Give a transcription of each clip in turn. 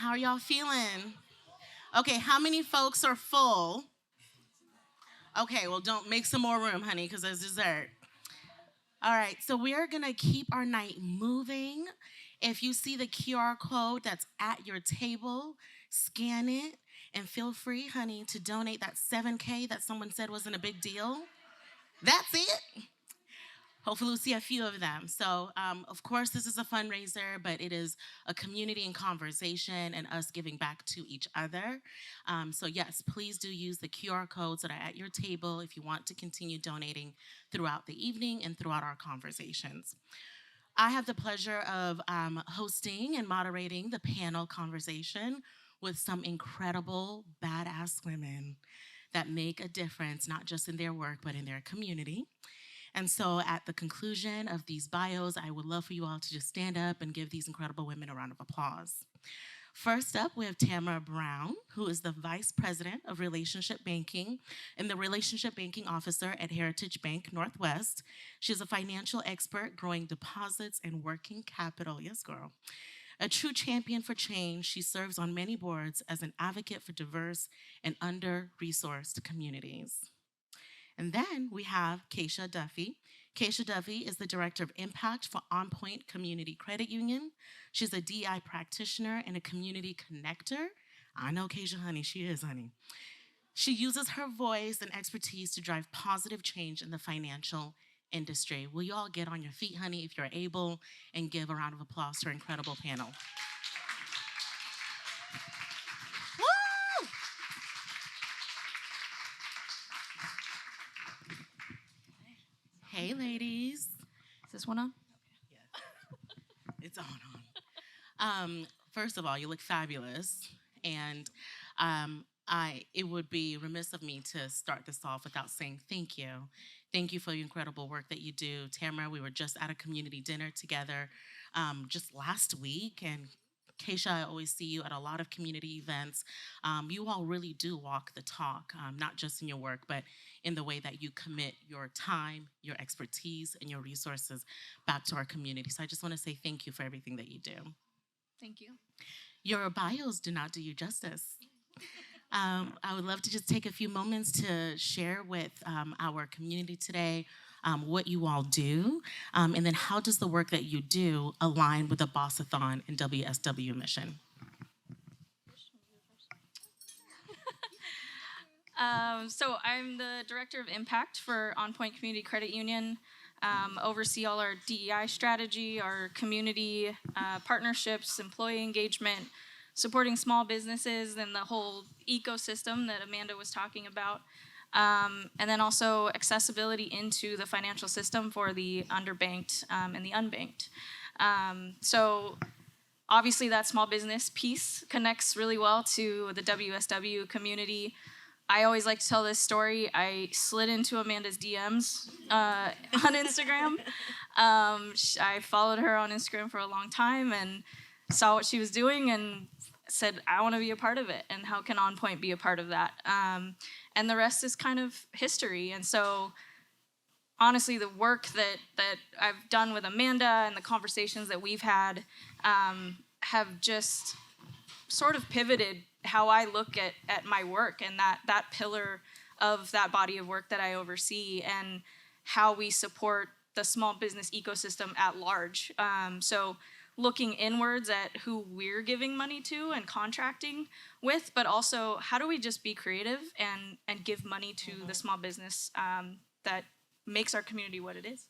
How are y'all feeling? Okay, how many folks are full? Okay, well, don't make some more room, honey, because there's dessert. All right, so we are gonna keep our night moving. If you see the QR code that's at your table, scan it and feel free, honey, to donate that 7K that someone said wasn't a big deal. That's it. Hopefully, we'll see a few of them. So, of course, this is a fundraiser, but it is a community and conversation and us giving back to each other. So, yes, please do use the QR codes that are at your table if you want to continue donating throughout the evening and throughout our conversations. I have the pleasure of hosting and moderating the panel conversation with some incredible, badass women that make a difference, not just in their work, but in their community. And so at the conclusion of these bios, I would love for you all to just stand up and give these incredible women a round of applause. First up, we have Tamara Brown, who is the Vice President of Relationship Banking and the Relationship Banking Officer at Heritage Bank Northwest. She's a financial expert growing deposits and working capital. Yes, girl. A true champion for change, she serves on many boards as an advocate for diverse and under-resourced communities. And then we have Kaysha Duffy. Kaysha Duffy is the Director of Impact for OnPoint Community Credit Union. She's a DI practitioner and a community connector. I know Kaysha, honey, she is, honey. She uses her voice and expertise to drive positive change in the financial industry. Will you all get on your feet, honey, if you're able, and give a round of applause to our incredible panel. Hey, ladies. Is this one on? Yes. It's on. First of all, you look fabulous. And it would be remiss of me to start this off without saying thank you. Thank you for the incredible work that you do. Tamara, we were just at a community dinner together just last week. And Kaysha, I always see you at a lot of community events. You all really do walk the talk, not just in your work, but in the way that you commit your time, your expertise, and your resources back to our community. So I just want to say thank you for everything that you do. Thank you. Your bios do not do you justice. I would love to just take a few moments to share with our community today what you all do, and then how does the work that you do align with the Boss-A-Thon and WSW mission? So I'm the Director of Impact for OnPoint Community Credit Union. Oversee all our DEI strategy, our community partnerships, employee engagement, supporting small businesses and the whole ecosystem that Amanda was talking about. And then also accessibility into the financial system for the underbanked and the unbanked. So obviously that small business piece connects really well to the WSW community. I always like to tell this story. I slid into Amanda's DMs on Instagram. I followed her on Instagram for a long time and saw what she was doing and said, I want to be a part of it. And how can OnPoint be a part of that? And the rest is kind of history. And so honestly, the work that I've done with Amanda and the conversations that we've had have just sort of pivoted how I look at my work and that pillar of that body of work that I oversee and how we support the small business ecosystem at large. So looking inwards at who we're giving money to and contracting with, but also how do we just be creative and give money to the small business that makes our community what it is.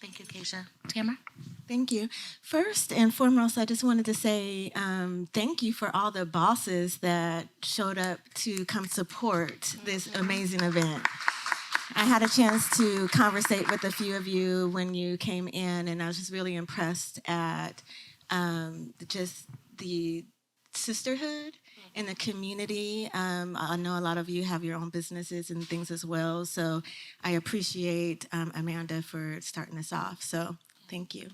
Thank you, Kaysha. Tamara? Thank you. First and foremost, I just wanted to say thank you for all the bosses that showed up to come support this amazing event. I had a chance to conversate with a few of you when you came in, and I was just really impressed at just the sisterhood in the community. I know a lot of you have your own businesses and things as well, so I appreciate Amanda for starting us off. So thank you.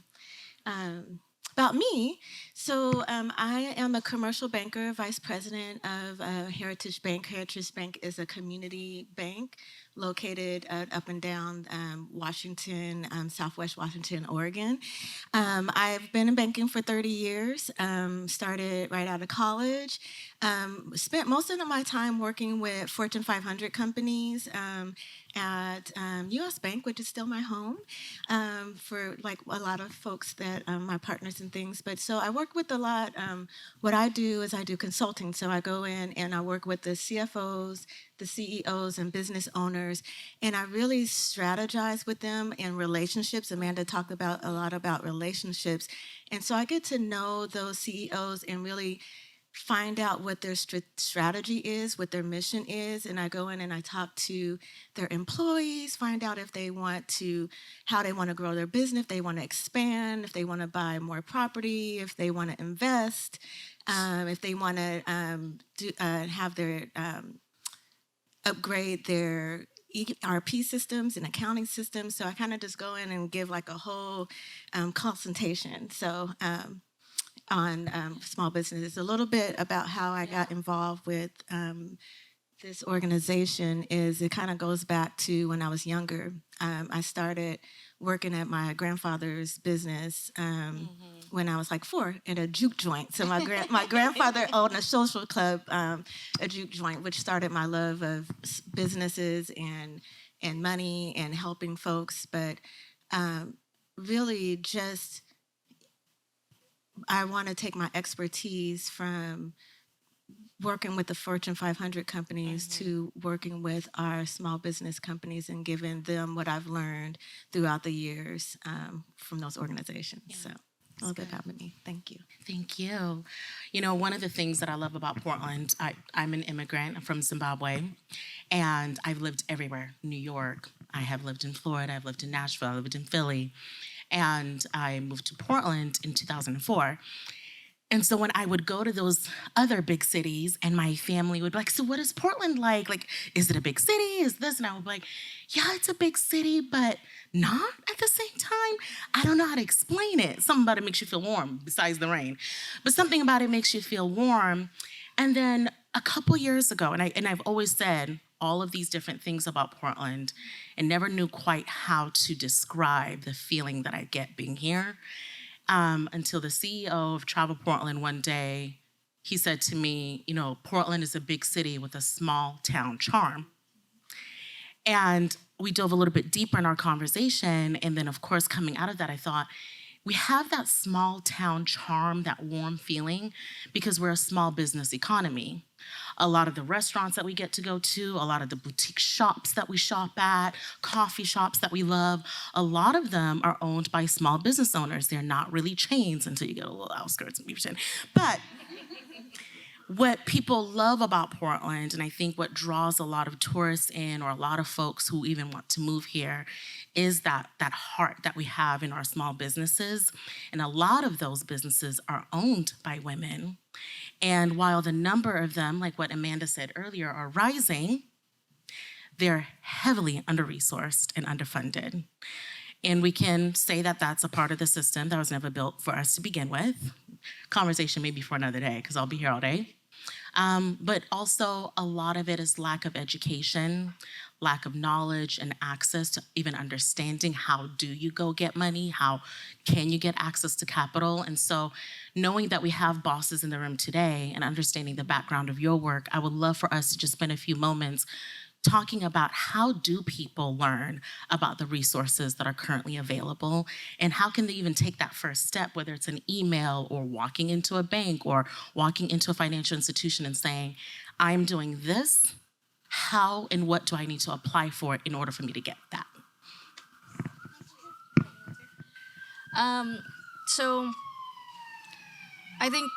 About me, so I am a commercial banker, vice president of Heritage Bank. Heritage Bank is a community bank located up and down Washington, Southwest Washington, Oregon. I've been in banking for 30 years, started right out of college, spent most of my time working with Fortune 500 companies at US Bank, which is still my home, for like a lot of folks that my partners and things. But so I work with a lot. What I do is I do consulting. So I go in and I work with the CFOs, the CEOs, and business owners, and I really strategize with them in relationships. Amanda talked about a lot about relationships. And so I get to know those CEOs and really find out what their strategy is, what their mission is, and I go in and I talk to their employees, find out if they want to, how they want to grow their business, if they want to expand, if they want to buy more property, if they want to invest, if they want to have their upgrade their ERP systems and accounting systems. So I kind of just go in and give like a whole consultation. So on small businesses. A little bit about how I got involved with this organization is it kind of goes back to when I was younger. I started working at my grandfather's business when I was like 4 in a juke joint. So my grandfather owned a social club, a juke joint, which started my love of businesses and money and helping folks. But really just I want to take my expertise from working with the Fortune 500 companies to working with our small business companies and giving them what I've learned throughout the years from those organizations. Yeah. So a little bit about me. Thank you. Thank you. You know, one of the things that I love about Portland, I'm an immigrant. I'm from Zimbabwe, and I've lived everywhere. New York, I have lived in Florida, I've lived in Nashville, I lived in Philly, and I moved to Portland in 2004. And so when I would go to those other big cities and my family would be like, so what is Portland like? Like, is it a big city? Is this? And I would be like, yeah, it's a big city, but not at the same time. I don't know how to explain it. Something about it makes you feel warm besides the rain. But something about it makes you feel warm. And then a couple years ago, and I've always said all of these different things about Portland and never knew quite how to describe the feeling that I get being here. Until the CEO of Travel Portland one day, he said to me, you know, Portland is a big city with a small town charm. And we dove a little bit deeper in our conversation. And then, of course, coming out of that, I thought, we have that small town charm, that warm feeling, because we're a small business economy. A lot of the restaurants that we get to go to, a lot of the boutique shops that we shop at, coffee shops that we love, a lot of them are owned by small business owners. They're not really chains until you get a little outskirts of Beaverton. But what people love about Portland, and I think what draws a lot of tourists in or a lot of folks who even want to move here, is that heart that we have in our small businesses. And a lot of those businesses are owned by women. And while the number of them, like what Amanda said earlier, are rising, they're heavily under-resourced and underfunded. And we can say that that's a part of the system that was never built for us to begin with. Conversation maybe for another day, because I'll be here all day. But also a lot of it is lack of education, lack of knowledge and access to even understanding how do you go get money, how can you get access to capital. And so knowing that we have bosses in the room today and understanding the background of your work, I would love for us to just spend a few moments talking about how do people learn about the resources that are currently available and how can they even take that first step, whether it's an email or walking into a bank or walking into a financial institution and saying, I'm doing this, how and what do I need to apply for it in order for me to get that? So I think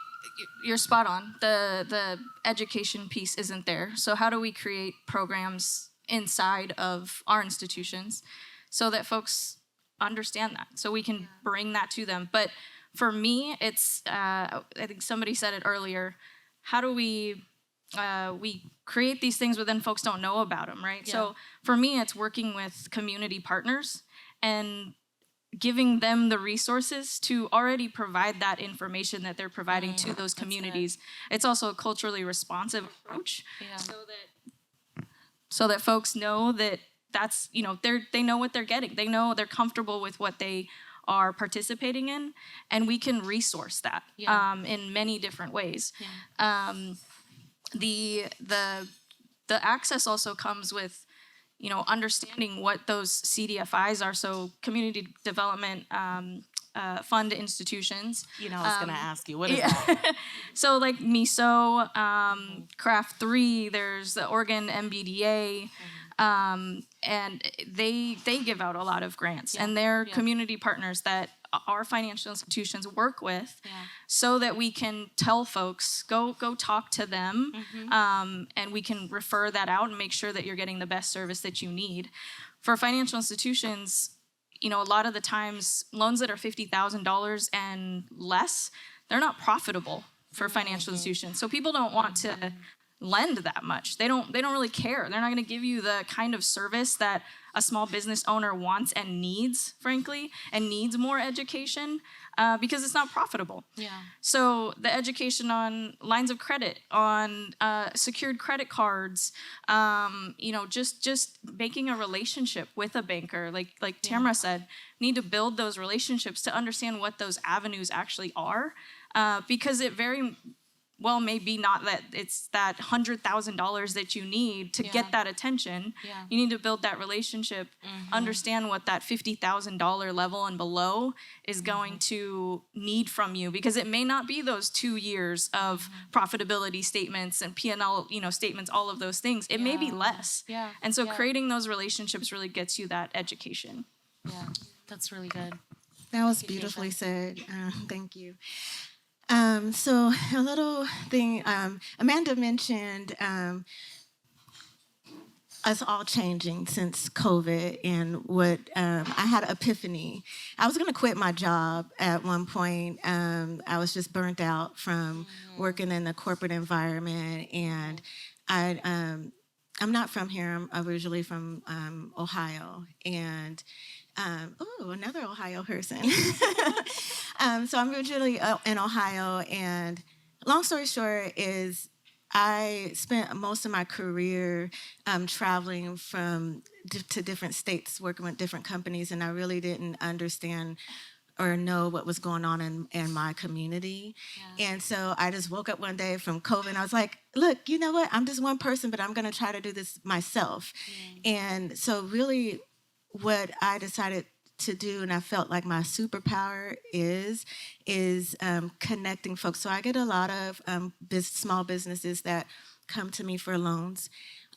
you're spot on. The education piece isn't there. So how do we create programs inside of our institutions so that folks understand that, so we can bring that to them? But for me, it's, I think somebody said it earlier, how do we create these things but then folks don't know about them, right? Yeah. So for me, it's working with community partners and giving them the resources to already provide that information that they're providing to those communities. It's also a culturally responsive approach, so that folks know that that's, they know what they're getting. They know they're comfortable with what they are participating in, and we can resource that in many different ways. The access also comes with, understanding what those CDFIs are, so community development fund institutions. I was going to ask you, what is that? So like MISO, Craft 3, there's the Oregon MBDA, and they give out a lot of grants, and they're community partners that our financial institutions work with, so that we can tell folks, go talk to them, and we can refer that out and make sure that you're getting the best service that you need. For financial institutions, a lot of the times loans that are $50,000 and less, they're not profitable for financial institutions. So people don't want to lend that much. They don't really care. They're not going to give you the kind of service that a small business owner wants and needs, frankly, and needs more education, because it's not profitable. So the education on lines of credit, on secured credit cards, just making a relationship with a banker, like Tamara said, need to build those relationships to understand what those avenues actually are, because it very well, maybe not that it's that $100,000 that you need to get that attention. You need to build that relationship, understand what that $50,000 level and below is going to need from you, because it may not be those 2 years of profitability statements and P&L, statements, all of those things. It may be less. And so creating those relationships really gets you that education. That's really good. That was beautifully said. Thank you. So a little thing, Amanda mentioned us all changing since COVID, and what I had an epiphany. I was going to quit my job at one point. I was just burnt out from working in the corporate environment, and I'm not from here. I'm originally from Ohio, and another Ohio person. So I'm originally in Ohio, and long story short is I spent most of my career traveling to different states, working with different companies, and I really didn't understand or know what was going on in my community. And so I just woke up one day from COVID, and I was like, look, you know what? I'm just one person, but I'm going to try to do this myself. And so really what I decided to do, and I felt like my superpower is connecting folks. So I get a lot of small businesses that come to me for loans,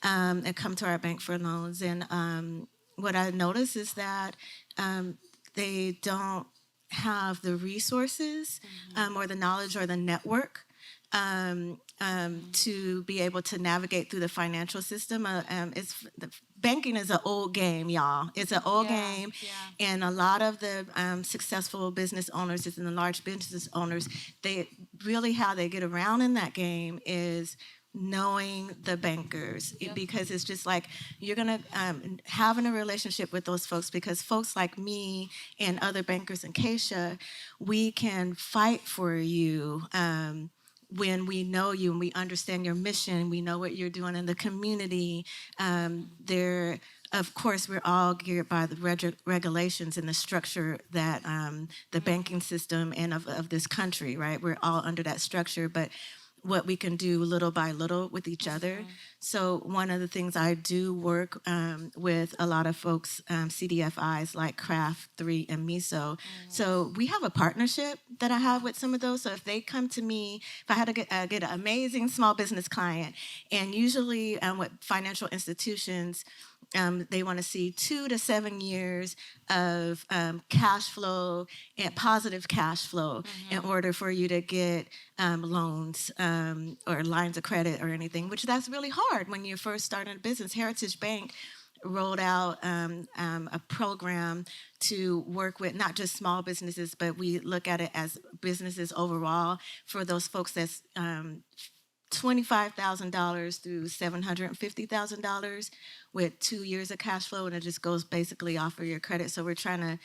and come to our bank for loans. And what I notice is that they don't have the resources or the knowledge or the network to be able to navigate through the financial system. Banking is an old game, y'all. It's an old game, and a lot of the successful business owners and the large business owners, they really, how they get around in that game is knowing the bankers, because it's just like you're gonna having a relationship with those folks, because folks like me and other bankers and Kaysha, we can fight for you when we know you and we understand your mission, we know what you're doing in the community. Of course, we're all geared by the regulations and the structure that the banking system and of this country, right? We're all under that structure, but what we can do little by little with each other. So one of the things I do work with a lot of folks, CDFIs like Craft 3 and MISO. So we have a partnership that I have with some of those. So if they come to me, if I had to get an amazing small business client, and usually with financial institutions, they want to see 2 to 7 years of cash flow and positive cash flow in order for you to get loans or lines of credit or anything, which that's really hard when you're first starting a business. Heritage Bank rolled out a program to work with not just small businesses, but we look at it as businesses overall for those folks that's $25,000 through $750,000 with 2 years of cash flow, and it just goes basically off of your credit. So we're trying to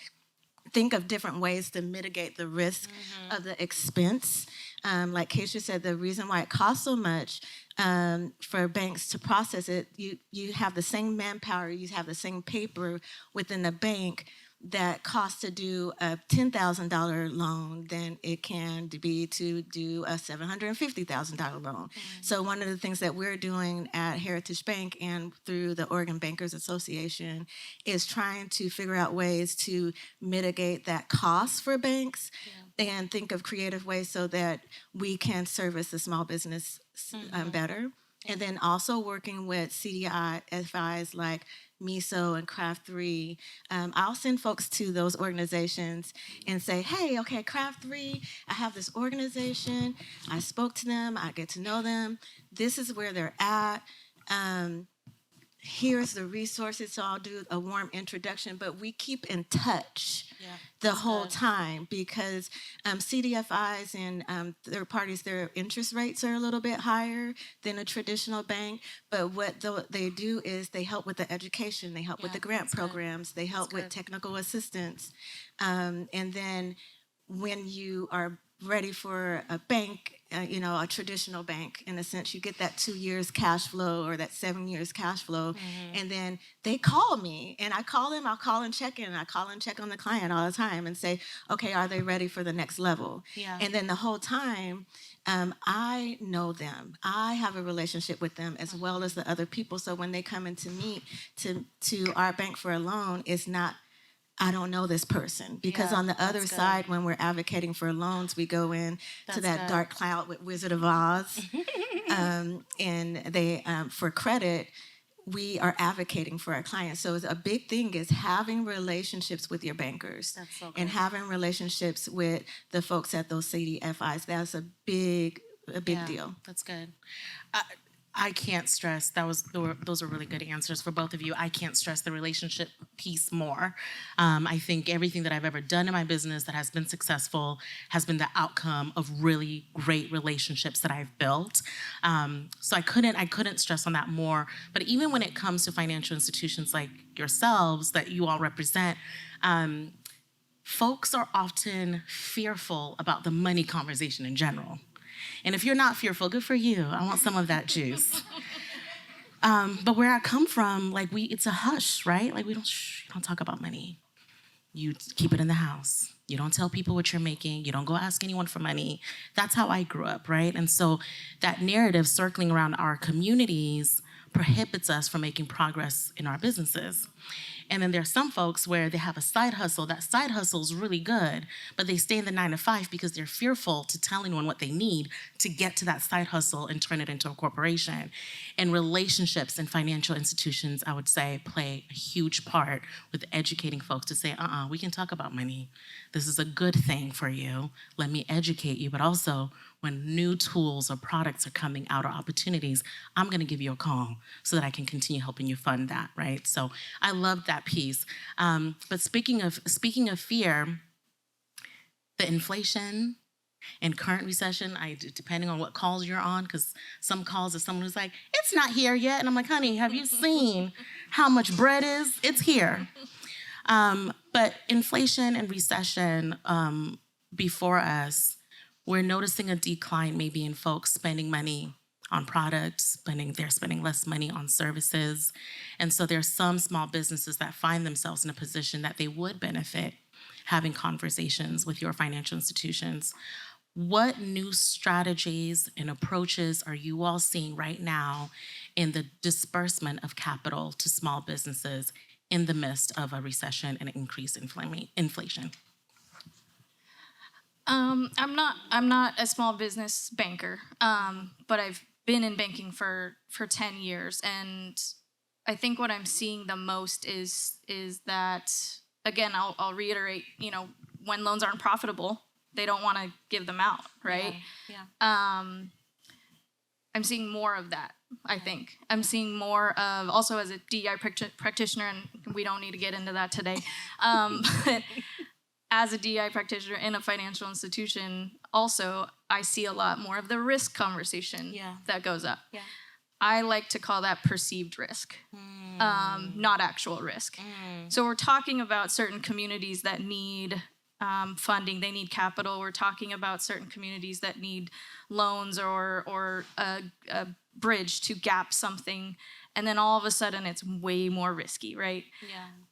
think of different ways to mitigate the risk of the expense like Kaysha said, the reason why it costs so much for banks to process it, you have the same manpower, you have the same paper within the bank that costs to do a $10,000 loan than it can be to do a $750,000 loan. So one of the things that we're doing at Heritage Bank and through the Oregon Bankers Association is trying to figure out ways to mitigate that cost for banks and think of creative ways so that we can service the small business better. And then also working with CDI FIs like MISO and Craft 3. I'll send folks to those organizations and say, hey, okay, Craft 3, I have this organization. I spoke to them. I get to know them. This is where they're at. Here's the resources. So I'll do a warm introduction, but we keep in touch the whole time because CDFIs and third parties, their interest rates are a little bit higher than a traditional bank. But what they do is they help with the education, they help with the grant programs, they help with technical assistance. And then when you are ready for a bank, a traditional bank, in a sense, you get that 2 years cash flow or that 7 years cash flow. And then they call me and I call them, I'll call and check in. I call and check on the client all the time and say, okay, are they ready for the next level? And then the whole time, I know them. I have a relationship with them as well as the other people. So when they come in to meet to our bank for a loan, it's not, I don't know this person. Because on the other side, when we're advocating for loans, we go in to that dark cloud with Wizard of Oz. And they, for credit, we are advocating for our clients. So a big thing is having relationships with your bankers and having relationships with the folks at those CDFIs. That's a big deal. That's good. I can't stress, those are really good answers for both of you. I can't stress the relationship piece more. I think everything that I've ever done in my business that has been successful has been the outcome of really great relationships that I've built. So I couldn't stress on that more. But even when it comes to financial institutions like yourselves that you all represent, folks are often fearful about the money conversation in general. And if you're not fearful, good for you. I want some of that juice. But where I come from, it's a hush, right? Like you don't talk about money. You keep it in the house. You don't tell people what you're making. You don't go ask anyone for money. That's how I grew up, right? And so that narrative circling around our communities prohibits us from making progress in our businesses. And then there's some folks where they have a side hustle. That side hustle is really good, but they stay in the 9 to 5 because they're fearful to tell anyone what they need to get to that side hustle and turn it into a corporation. And relationships in financial institutions, I would say, play a huge part with educating folks to say, we can talk about money. This is a good thing for you. Let me educate you. But also, when new tools or products are coming out or opportunities, I'm gonna give you a call so that I can continue helping you fund that, right? So I love that piece. But speaking of fear, the inflation and current recession, depending on what calls you're on, because some calls is someone who's like, it's not here yet. And I'm like, honey, have you seen how much bread is? It's here. But inflation and recession before us, we're noticing a decline maybe in folks spending money on products, they're spending less money on services. And so there's some small businesses that find themselves in a position that they would benefit having conversations with your financial institutions. What new strategies and approaches are you all seeing right now in the disbursement of capital to small businesses in the midst of a recession and increased inflation? I'm not a small business banker, but I've been in banking for 10 years, and I think what I'm seeing the most is that, again, I'll reiterate, when loans aren't profitable, they don't want to give them out, right? Yeah. I'm seeing more of that, I think. I'm seeing more of, also as a DEI practitioner, and we don't need to get into that today, but as a DEI practitioner in a financial institution, also, I see a lot more of the risk conversation that goes up. Yeah. I like to call that perceived risk, not actual risk. So we're talking about certain communities that need funding. They need capital. We're talking about certain communities that need loans or a bridge to gap something, and then all of a sudden it's way more risky, right?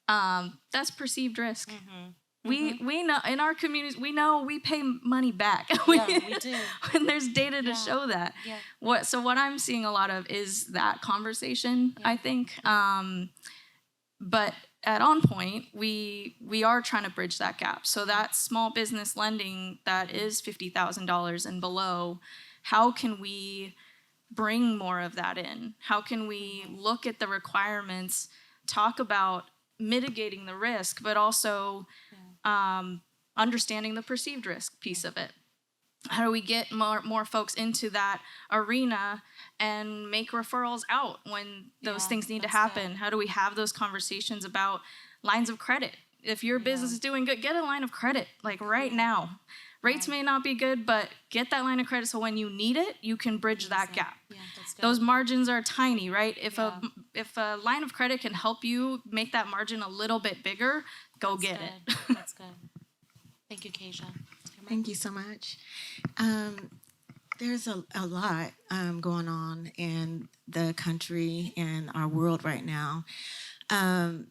Yeah. That's perceived risk. Mm-hmm. We know in our communities, we know we pay money back. Yeah, we do. When there's data to show that. Yeah. So what I'm seeing a lot of is that conversation, I think. But at OnPoint, we are trying to bridge that gap. So that small business lending that is $50,000 and below, how can we bring more of that in? How can we look at the requirements, talk about mitigating the risk, but also understanding the perceived risk piece of it? How do we get more folks into that arena and make referrals out when those things need to happen? Good. How do we have those conversations about lines of credit? If your business is doing good, get a line of credit, like right now. Rates may not be good, but get that line of credit so when you need it, you can bridge that gap. Yeah, that's good. Those margins are tiny, right? If a line of credit can help you make that margin a little bit bigger, that's get good. It. That's good. Thank you, Kaysha. Thank you so much. There's a lot going on in the country and our world right now. In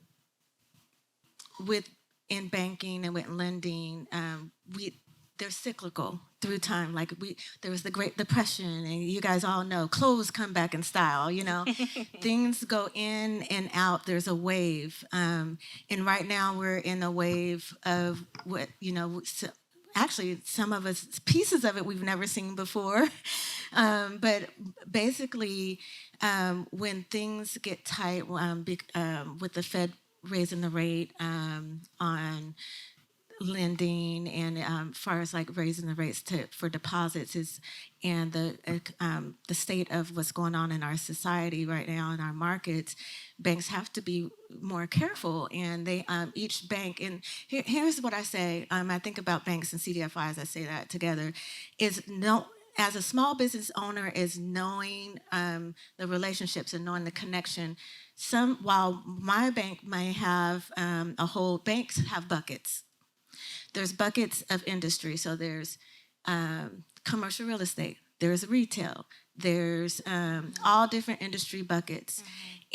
banking and with lending, they're cyclical through time. Like there was the Great Depression, and you guys all know clothes come back in style. Things go in and out. There's a wave, and right now we're in a wave of what actually, some of us, pieces of it we've never seen before. But basically, when things get tight with the Fed raising the rate on lending and as far as like raising the rates for deposits and the state of what's going on in our society right now in our markets, banks have to be more careful, and they each bank, and here's what I say, I think about banks and CDFIs, I say that together, as a small business owner is knowing the relationships and knowing the connection. While my bank may have banks have buckets. There's buckets of industry. So there's commercial real estate, there's retail, there's all different industry buckets.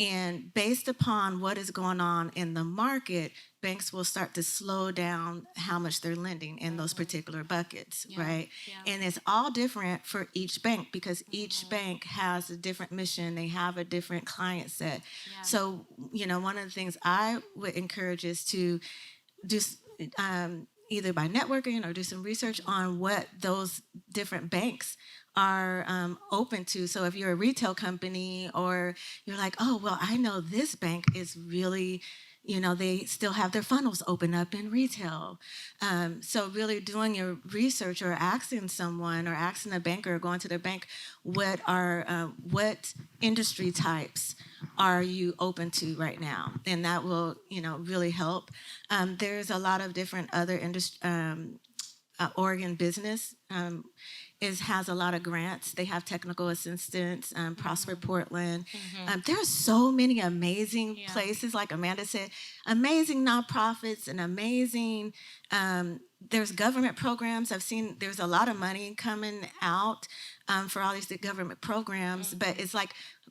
And based upon what is going on in the market, banks will start to slow down how much they're lending in those particular buckets, right? Yeah. And it's all different for each bank because each bank has a different mission. They have a different client set. Yeah. So, one of the things I would encourage is to do either by networking or do some research on what those different banks are open to. So if you're a retail company or you're like, oh, well, I know this bank is really, they still have their funnels open up in retail. So really doing your research or asking someone or asking a banker or going to their bank, what industry types are you open to right now? And that will, really help. There's a lot of different other Oregon Business has a lot of grants. They have technical assistance, Prosper Portland. There are so many amazing places, like Amanda said, amazing nonprofits and amazing, there's government programs. I've seen there's a lot of money coming out for all these government programs, but it's like,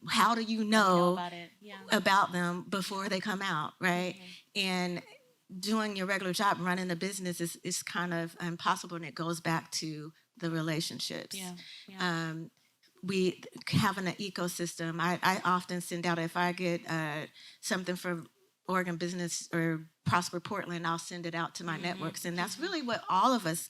how do you know about them before they come out, right? And doing your regular job, running a business is kind of impossible, and it goes back to the relationships. We having an ecosystem. I often send out, if I get something for Oregon Business or Prosper Portland, I'll send it out to my networks, and that's really what all of us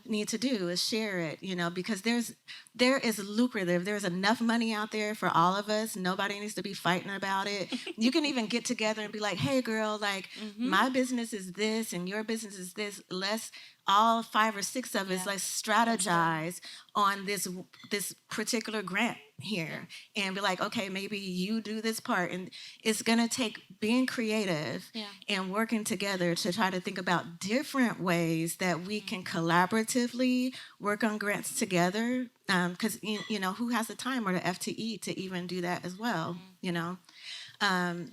need to do is share it, because there is lucrative. There's enough money out there for all of us. Nobody needs to be fighting about it. You can even get together and be like, hey girl, like my business is this and your business is this. Let's all 5 or 6 of us, let's strategize on this particular grant here and be like, okay, maybe you do this part. And it's going to take being creative and working together to try to think about different ways that we can collaboratively work on grants together. Because, who has the time or the FTE to even do that as well,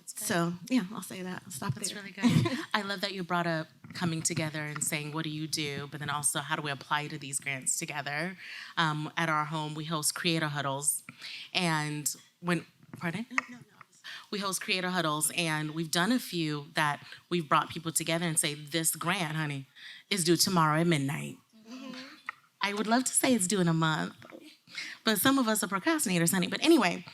So yeah, I'll say that. I'll stop That's there. really good. I love that you brought up coming together and saying, what do you do? But then also, how do we apply to these grants together? At our home, we host creator huddles. And pardon? We host creator huddles, and we've done a few that we've brought people together and say, this grant, honey, is due tomorrow at midnight. I would love to say it's due in a month, but some of us are procrastinators, honey. But anyway,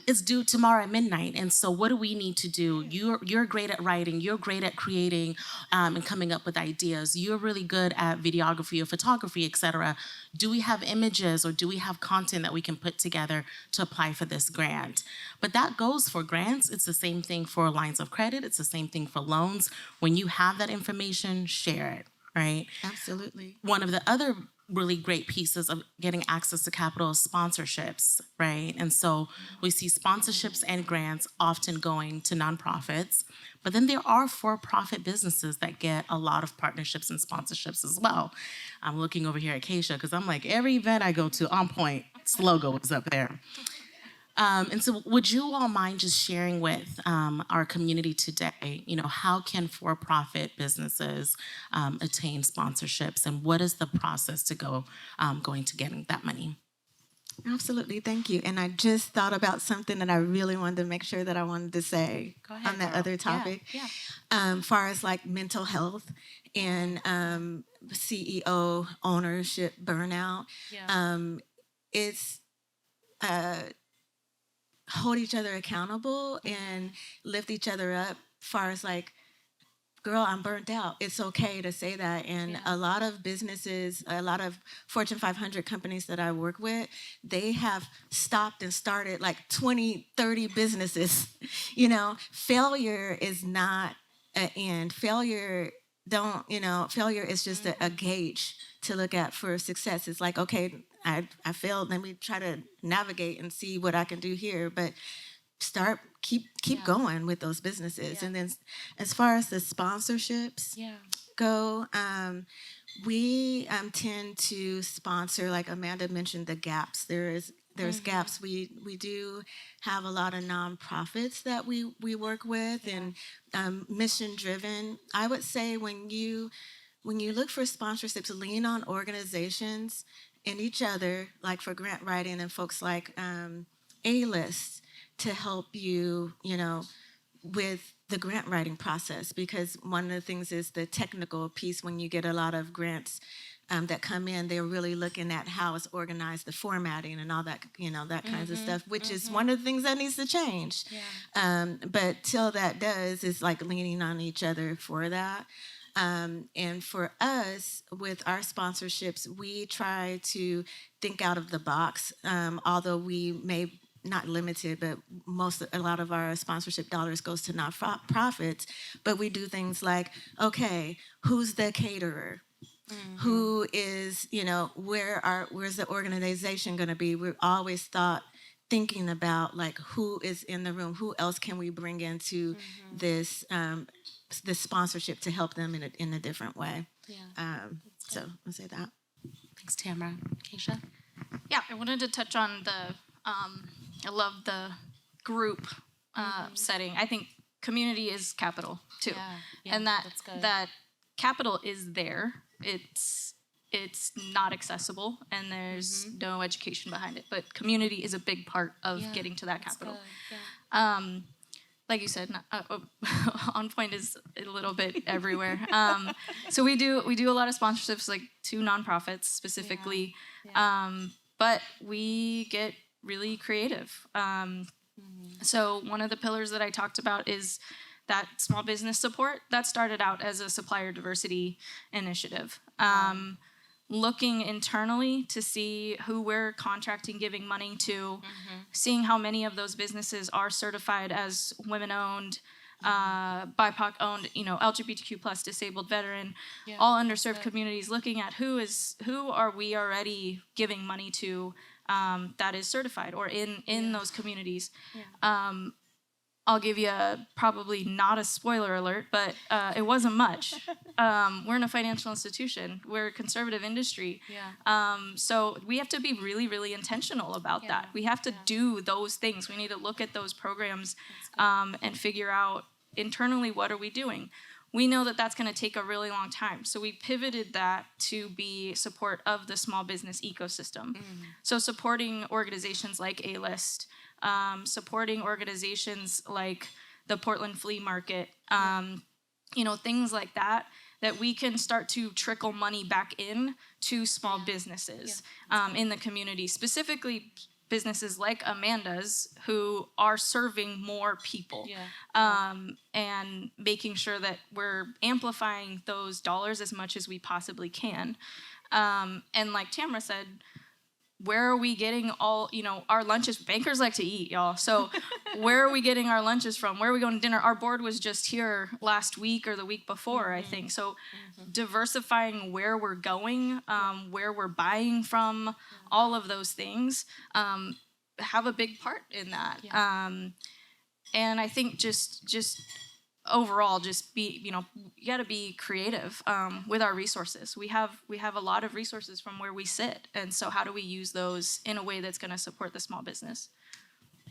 it's due tomorrow at midnight. And so what do we need to do? You're great at writing. You're great at creating and coming up with ideas. You're really good at videography or photography, etc. Do we have images or do we have content that we can put together to apply for this grant? But that goes for grants. It's the same thing for lines of credit. It's the same thing for loans. When you have that information, share it, right? Absolutely. One of the other really great pieces of getting access to capital is sponsorships, right? And so we see sponsorships and grants often going to nonprofits, but then there are for-profit businesses that get a lot of partnerships and sponsorships as well. I'm looking over here at Kaysha because I'm like, every event I go to, OnPoint's logo is up there. And so would you all mind just sharing with our community today, how can for-profit businesses attain sponsorships, and what is the process to going to getting that money? Absolutely, thank you. And I just thought about something that I really wanted to make sure that I wanted to say Go ahead, on that girl. other topic. Yeah. Far as like mental health and CEO ownership burnout, it's hold each other accountable and lift each other up. Far as like, girl, I'm burnt out. It's okay to say that. And a lot of businesses, a lot of Fortune 500 companies that I work with, they have stopped and started like 20, 30 businesses. Failure is not an end. Failure is just a gauge to look at for success. It's like, okay, I failed. Let me try to navigate and see what I can do here. But keep going with those businesses. And then as far as the sponsorships go, we tend to sponsor, like Amanda mentioned, the gaps. There's gaps. We do have a lot of nonprofits that we work with and mission driven. I would say when you look for sponsorships, lean on organizations and each other, like for grant writing and folks like A-List to help you, with the grant writing process. Because one of the things is the technical piece. When you get a lot of grants that come in, they're really looking at how it's organized, the formatting and all that, that kinds of stuff, which is one of the things that needs to change. But till that does, it's like leaning on each other for that. And for us, with our sponsorships, we try to think out of the box, although we may not limited, but a lot of our sponsorship dollars goes to nonprofits. But we do things like, okay, who's the caterer? Who is, where's the organization going to be? We're always thinking about like who is in the room, who else can we bring into this sponsorship to help them in a different way. So I'll say that. Thanks, Tamara. Kaysha? Yeah, I wanted to touch on I love the group setting. I think community is capital too. And that capital is there. It's not accessible and there's no education behind it. But community is a big part of getting to that capital. Like you said, OnPoint is a little bit everywhere. So we do a lot of sponsorships, like to nonprofits specifically, but we get really creative. So one of the pillars that I talked about is that small business support that started out as a supplier diversity initiative. Looking internally to see who we're contracting, giving money to, seeing how many of those businesses are certified as women-owned, BIPOC-owned, LGBTQ plus, disabled, veteran, all underserved communities. Looking at who are we already giving money to that is certified or in those communities. I'll give you probably not a spoiler alert, but it wasn't much. We're in a financial institution. We're a conservative industry. Yeah. So we have to be really, really intentional about that. We have to do those things. We need to look at those programs and figure out internally, what are we doing? We know that that's going to take a really long time. So we pivoted that to be support of the small business ecosystem. So supporting organizations like A-List, supporting organizations like the Portland Flea Market, things like that, that we can start to trickle money back in to small businesses in the community, specifically businesses like Amanda's, who are serving more people, and making sure that we're amplifying those dollars as much as we possibly can. And like Tamara said, where are we getting all, our lunches? Bankers like to eat, y'all. So where are we getting our lunches from? Where are we going to dinner? Our board was just here last week or the week before, I think. So diversifying where we're going, where we're buying from, all of those things have a big part in that. And I think just overall, just be, you got to be creative with our resources. We have a lot of resources from where we sit, and so how do we use those in a way that's going to support the small business?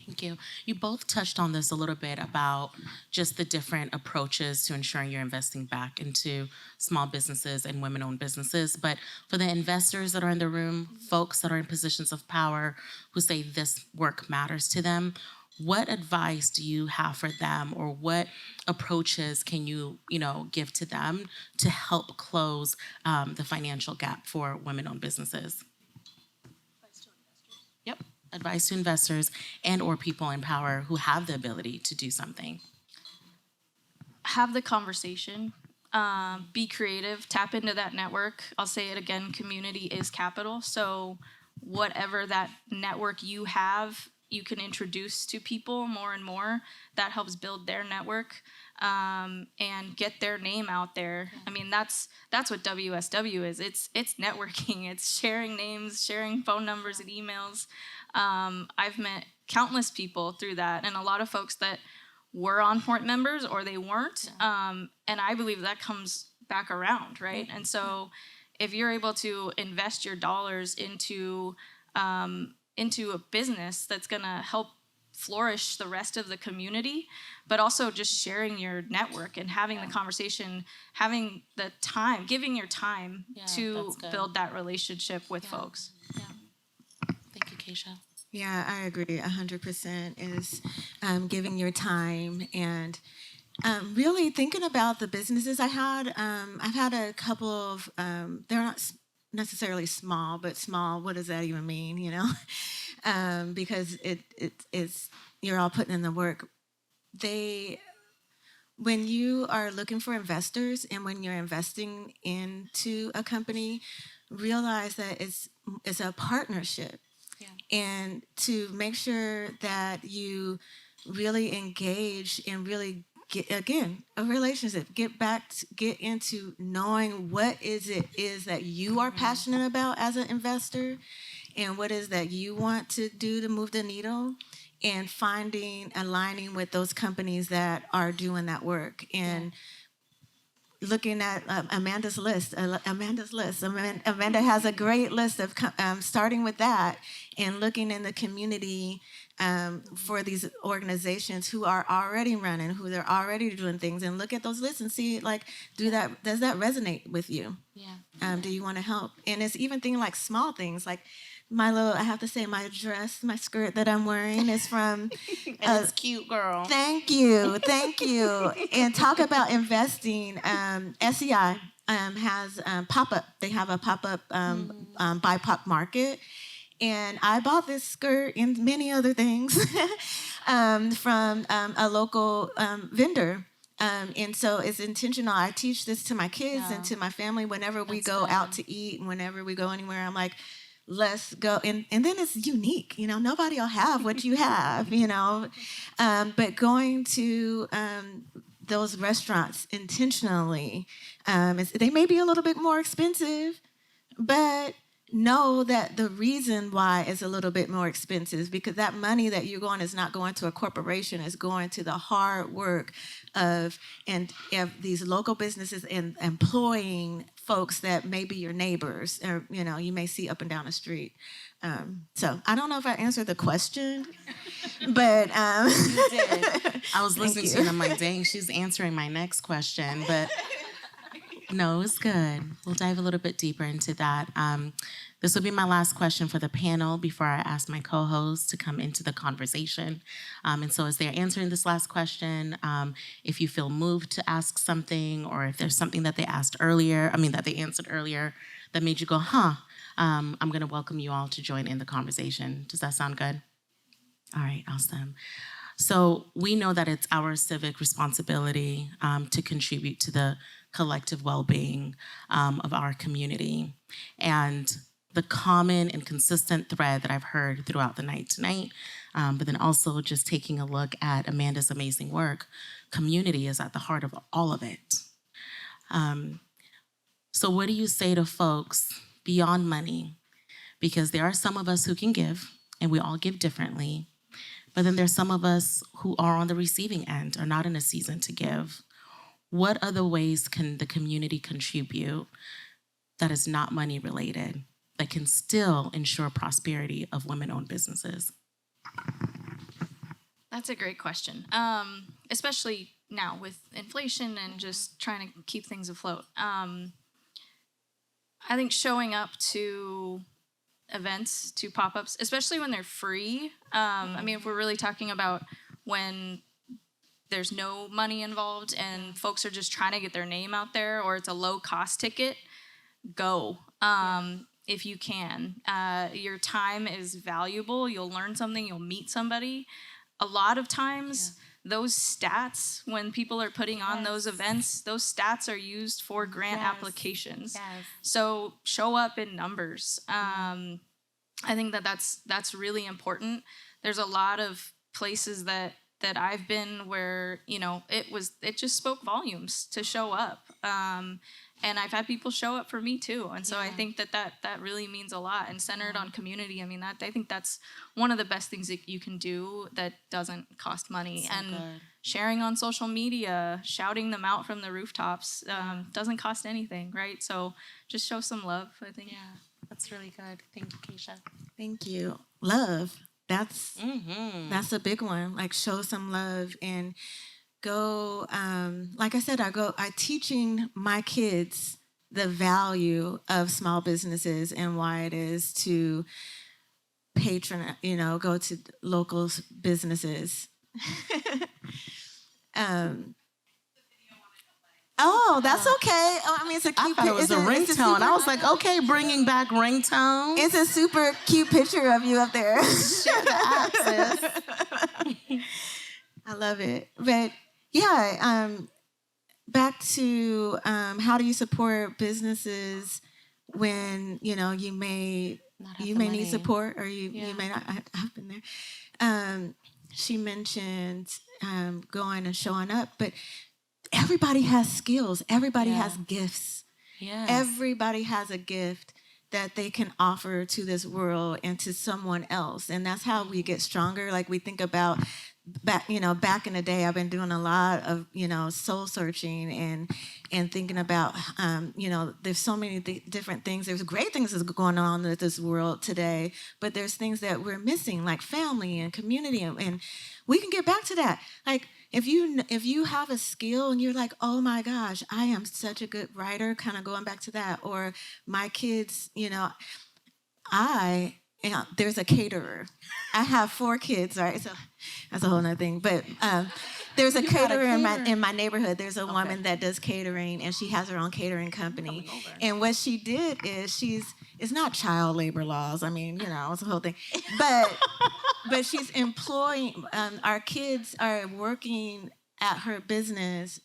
Thank you. You both touched on this a little bit about just the different approaches to ensuring you're investing back into small businesses and women-owned businesses. But for the investors that are in the room, folks that are in positions of power who say this work matters to them, what advice do you have for them, or what approaches can you, give to them to help close the financial gap for women-owned businesses? Yep, advice to investors and or people in power who have the ability to do something. Have the conversation. Be creative. Tap into that network. I'll say it again, community is capital. So whatever that network you have, you can introduce to people more and more. That helps build their network and get their name out there. I mean, that's what WSW is. It's networking. It's sharing names, sharing phone numbers and emails. I've met countless people through that, and a lot of folks that were OnPoint members or they weren't. And I believe that comes back around, right? And so if you're able to invest your dollars into a business that's going to help flourish the rest of the community, but also just sharing your network and having the conversation, having the time, giving your time to build that relationship with folks. Yeah. Thank you, Kaysha. Yeah, I agree 100% is giving your time and really thinking about the businesses I had. I've had a couple of, they're not necessarily small, but small, what does that even mean, because it's you're all putting in the work. When you are looking for investors and when you're investing into a company, realize that it's a partnership. And to make sure that you really engage and really get, again, a relationship, get into knowing what is that you are passionate about as an investor and what is that you want to do to move the needle, and aligning with those companies that are doing that work. And looking at Amanda's list. Amanda has a great list of starting with that and looking in the community for these organizations who are already running, who they're already doing things, and look at those lists and see, does that resonate with you? Yeah. Do you want to help? And it's even things like small things, like I have to say, my dress, my skirt that I'm wearing is from... and it's cute, girl. Thank you. And talk about investing. SEI has pop-up. They have a pop-up BIPOC market. And I bought this skirt and many other things from a local vendor. And so it's intentional. I teach this to my kids and to my family whenever we go out to eat and whenever we go anywhere. I'm like, let's go. And then it's unique. Nobody will have what you have, But going to those restaurants intentionally, they may be a little bit more expensive, but know that the reason why is a little bit more expensive because that money that you're going is not going to a corporation, it's going to the hard work of these local businesses and employing folks that may be your neighbors or you may see up and down the street. So I don't know if I answered the question, but You did. I was listening to you. you and I'm like, dang, she's answering my next question, but no, it's good. We'll dive a little bit deeper into that. This will be my last question for the panel before I ask my co-hosts to come into the conversation. And so as they're answering this last question, if you feel moved to ask something or if there's something that they answered earlier that made you go, I'm going to welcome you all to join in the conversation. Does that sound good? All right, awesome. So we know that it's our civic responsibility to contribute to the collective well-being of our community. And the common and consistent thread that I've heard throughout the night tonight, but then also just taking a look at Amanda's amazing work, community is at the heart of all of it. So what do you say to folks beyond money? Because there are some of us who can give, and we all give differently. But then there's some of us who are on the receiving end, are not in a season to give. What other ways can the community contribute that is not money related, that can still ensure prosperity of women-owned businesses? That's a great question, especially now with inflation and just trying to keep things afloat. I think showing up to events, to pop-ups, especially when they're free. I mean, if we're really talking about when there's no money involved and folks are just trying to get their name out there, or it's a low-cost ticket, go. If you can. Your time is valuable. You'll learn something. You'll meet somebody. A lot of times, those stats, when people are putting on those events, those stats are used for grant applications. So show up in numbers. I think that's really important. There's a lot of places that I've been where, it just spoke volumes to show up. And I've had people show up for me too. And so I think that really means a lot, and centered on community. I mean, I think that's one of the best things that you can do that doesn't cost money. So and good. Sharing on social media, shouting them out from the rooftops, doesn't cost anything, right? So just show some love, I think. Yeah, that's really good. Thank you, Kaysha. Thank you. Love. That's a big one. Like, show some love and go. Like I said, I teaching my kids the value of small businesses and why it is to go to local businesses. Oh, that's okay. Oh, I mean, it's a cute. I thought it was a ringtone. I was like, okay, bringing back ringtones. It's a super cute picture of you up there. Share the access. I love it. But yeah, back to how do you support businesses when you may need support, or you may not have been there. She mentioned going and showing up, but everybody has skills. Everybody has gifts. Yes. Everybody has a gift that they can offer to this world and to someone else. And that's how we get stronger. Like, we think about back in the day, I've been doing a lot of, soul searching and thinking about, there's so many different things. There's great things that's going on with this world today, but there's things that we're missing, like family and community. And we can get back to that. Like, if you have a skill and you're like, oh my gosh, I am such a good writer, kind of going back to that, or my kids, there's a caterer. I have 4 kids, right? So that's a whole nother thing. But there's a caterer in my neighborhood. There's a woman that does catering, and she has her own catering company. And what she did is it's not child labor laws. I mean, it's a whole thing. But she's employing, our kids are working at her business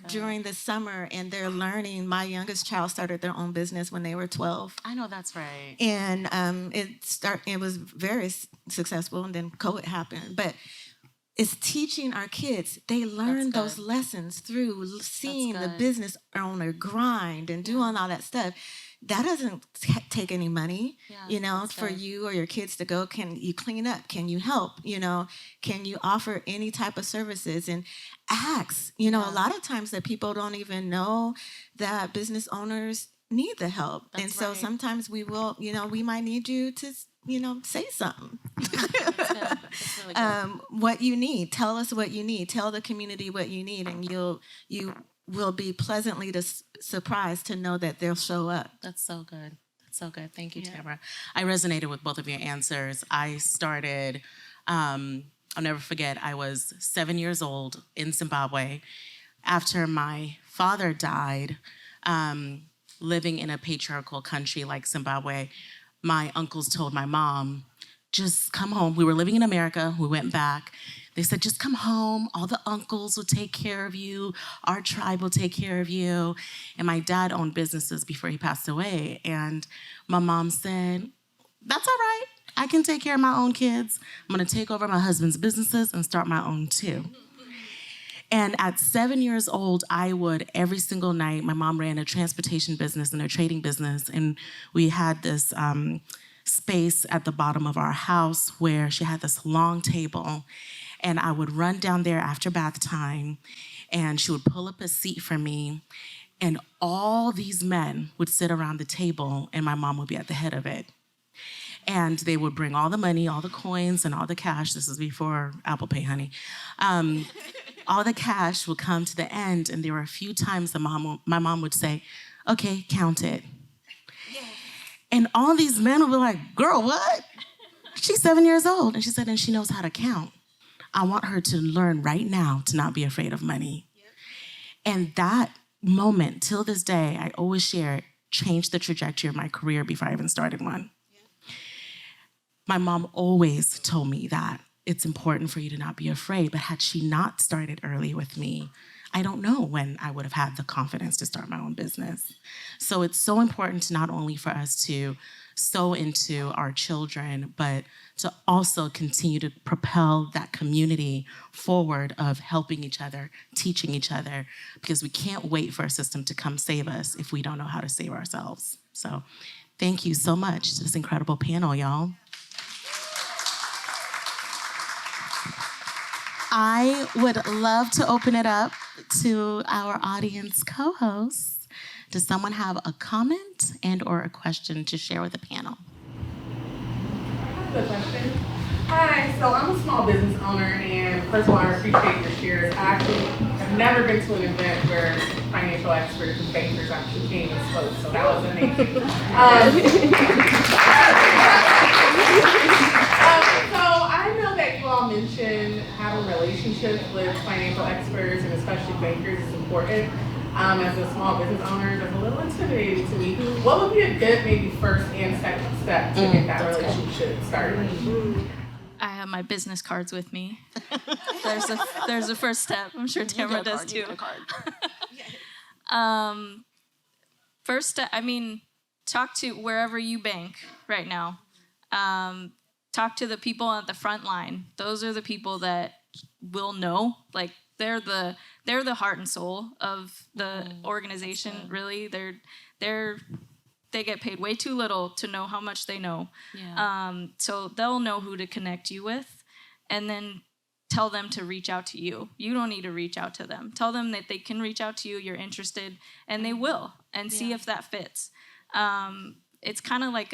during the summer, and they're learning. My youngest child started their own business when they were 12. I know that's right. And it was very successful, and then COVID happened. But it's teaching our kids. They learn those lessons through seeing the business owner grind and doing all that stuff. that doesn't take any money, for good. you or your kids to go. Can you clean up? Can you help? Can you offer any type of services? And ask, a lot of times that people don't even know that business owners need the help. That's and so right. sometimes we will, we might need you to, say something. That's good. That's really good. What you need. Tell us what you need. Tell the community what you need, and you will be pleasantly surprised to know that they'll show up. That's so good. That's so good. Thank you, Tamara. I resonated with both of your answers. I started, I'll never forget, I was 7 years old in Zimbabwe after my father died, living in a patriarchal country like Zimbabwe. My uncles told my mom, just come home. We were living in America. We went back. They said, just come home. All the uncles will take care of you. Our tribe will take care of you. And my dad owned businesses before he passed away. And my mom said, that's all right. I can take care of my own kids. I'm going to take over my husband's businesses and start my own too. And at 7 years old, I would every single night, my mom ran a transportation business and a trading business. And we had this space at the bottom of our house where she had this long table. And I would run down there after bath time, and she would pull up a seat for me. And all these men would sit around the table, and my mom would be at the head of it. And they would bring all the money, all the coins, and all the cash. This is before Apple Pay, honey. All the cash would come to the end, and there were a few times that my mom would say, okay, count it. Yeah. And all these men would be like, girl, what? She's 7 years old. And she said, and she knows how to count. I want her to learn right now to not be afraid of money. Yep. And that moment, till this day, I always share, changed the trajectory of my career before I even started one. Yep. My mom always told me that it's important for you to not be afraid. But had she not started early with me, I don't know when I would have had the confidence to start my own business. So it's so important to not only for us to sow into our children, but to also continue to propel that community forward of helping each other, teaching each other, because we can't wait for a system to come save us if we don't know how to save ourselves. So thank you so much to this incredible panel, y'all. I would love to open it up to our audience co-hosts. Does someone have a comment and or a question to share with the panel? I have a question. Hi, so I'm a small business owner, and first of all, I appreciate your shares. I actually have never been to an event where financial experts and bankers actually came and spoke, so that was amazing. So I know that you all mentioned having relationships with financial experts and especially bankers is important. As a small business owner, that's a little intimidating to me. What would be a good maybe first and second step to get that relationship started? I have my business cards with me. There's a first step. I'm sure Tamara does too. First step, talk to wherever you bank right now. Talk to the people at the front line. Those are the people that will know. Like they're the heart and soul of the organization. Really, they get paid way too little to know how much they know. Yeah. So they'll know who to connect you with, and then tell them to reach out to you. You don't need to reach out to them. Tell them that they can reach out to you. You're interested, and they will, and see if that fits. It's kind of like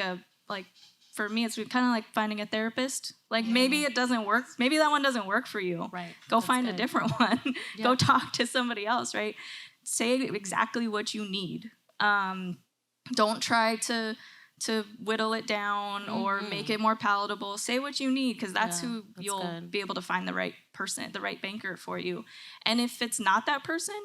for me, it's kind of like finding a therapist. Like maybe it doesn't work. Maybe that one doesn't work for you. Right. Go find a different one. Yeah. Go talk to somebody else, right? Say exactly what you need. Don't try to whittle it down or make it more palatable. Say what you need, because that's who you'll be able to find the right person, the right banker for you. And if it's not that person,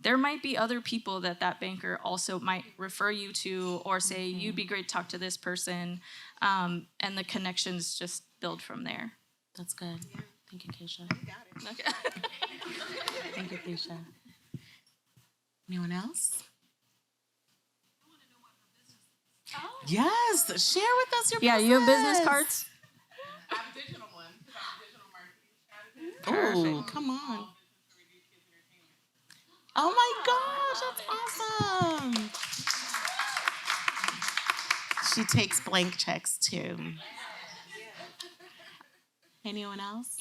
there might be other people that banker also might refer you to, or say, you'd be great to talk to this person. And the connections just build from there. That's good. Yeah. Thank you, Kaysha. You got it. Okay. Thank you, Kaysha. Anyone else? Yes, share with us your business. Yeah, you have business cards? I have digital ones. I'm a digital marketing strategist. Oh, come on. Oh my gosh, that's awesome. She takes blank checks too. Anyone else?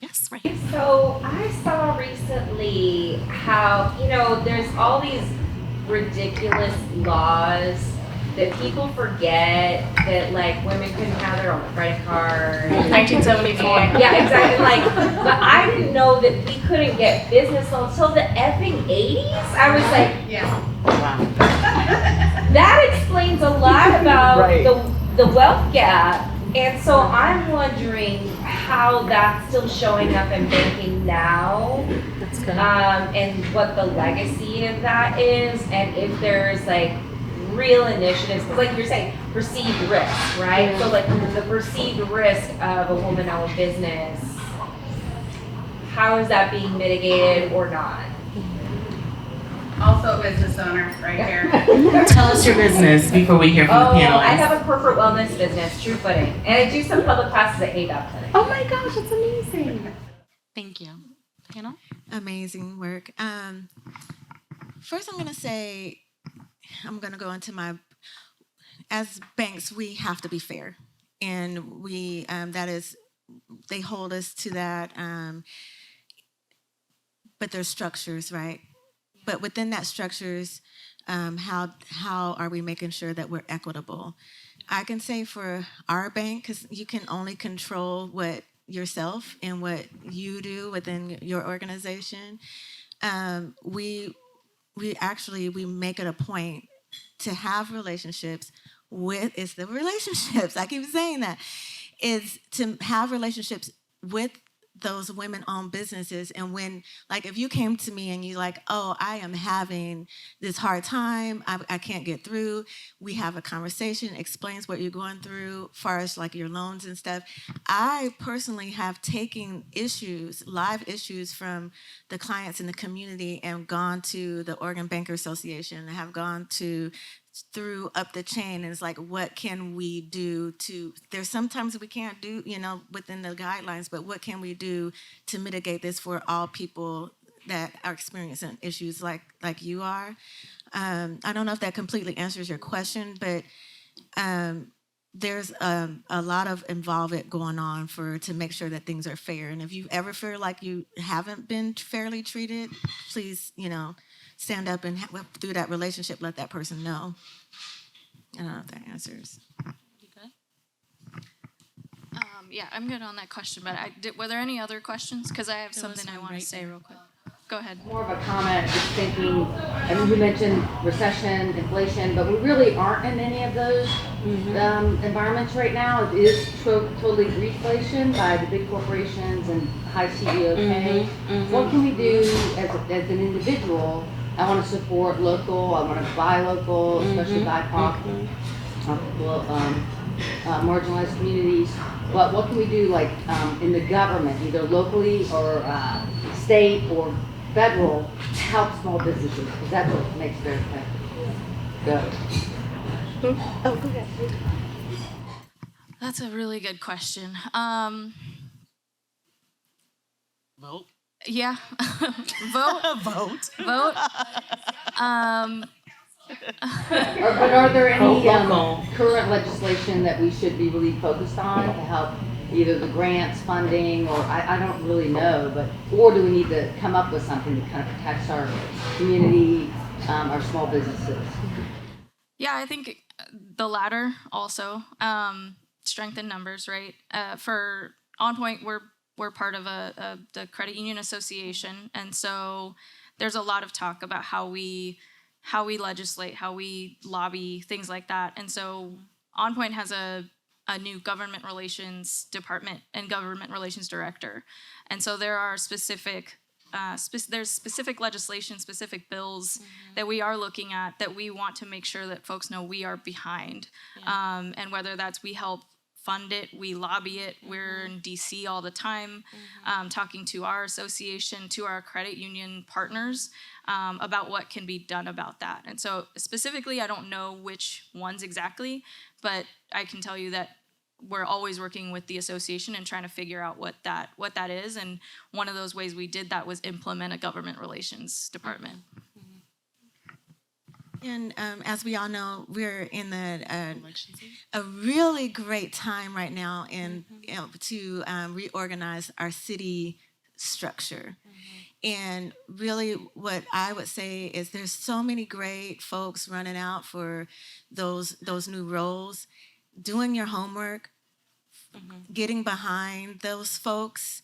Yes, right. So I saw recently how, there's all these ridiculous laws that people forget that like women couldn't have their own credit card. 1974. Yeah, exactly. But I didn't know that we couldn't get business loans till the effing 80s. I was like, Wow. that explains a lot about the wealth gap. And so I'm wondering how that's still showing up in banking now. That's good. And what the legacy of that is, and if there's like real initiatives, because like you're saying, perceived risk, right? So like the perceived risk of a woman-owned business, how is that being mitigated or not? Also a business owner, right here. Tell us your business before we hear from the panelists. I have a corporate wellness business, True Footing, and I do some public classes at ADOC Clinic. Oh my gosh, that's amazing. Thank you. Panel? Amazing work. First, I'm going to say, I'm going to go into as banks, we have to be fair. And we, they hold us to that. But there's structures, right? But within that structures, how are we making sure that we're equitable? I can say for our bank, because you can only control what yourself and what you do within your organization. We make it a point to have relationships it's the relationships. I keep saying that is to have relationships with those women-owned businesses. And when, like, if you came to me and you like, oh, I am having this hard time, I can't get through, we have a conversation, explains what you're going through as far as like your loans and stuff. I personally have taken live issues from the clients in the community and gone to the Oregon Banker Association and have gone through up the chain, and it's like, what can we do there's sometimes we can't do, within the guidelines, but what can we do to mitigate this for all people that are experiencing issues like you are? I don't know if that completely answers your question, but there's a lot of involvement going on to make sure that things are fair. And if you ever feel like you haven't been fairly treated, please, stand up and through that relationship, let that person know. I don't know if that answers. You good? Yeah, I'm good on that question, but were there any other questions? Because I have something I want to say real quick. Go ahead. More of a comment, just thinking, you mentioned recession, inflation, but we really aren't in any of those environments right now. It is totally reflation by the big corporations and high CEO pay. What can we do as an individual? I want to support local, I want to buy local, especially BIPOC, marginalized communities. But what can we do in the government, either locally or state or federal, to help small businesses? Because that's what makes their go. That's a really good question. Vote. Yeah, vote. Vote. But are there any current legislation that we should be really focused on to help either the grants, funding, or I don't really know, or do we need to come up with something that kind of protects our community, our small businesses? Yeah, I think the latter also. Strength in numbers, right? For OnPoint, we're part of the Credit Union Association, and so there's a lot of talk about how we legislate, how we lobby, things like that. And so OnPoint has a new government relations department and government relations director, and so there are specific legislation, specific bills that we are looking at that we want to make sure that folks know we are behind, and whether that's we help fund it, we lobby it. We're in DC all the time, talking to our association, to our credit union partners about what can be done about that. And so specifically, I don't know which ones exactly, but I can tell you that we're always working with the association and trying to figure out what that is. And one of those ways we did that was implement a government relations department. And as we all know, we're in Election season? a really great time right now to reorganize our city structure. And really what I would say is there's so many great folks running out for those new roles. Doing your homework, getting behind those folks,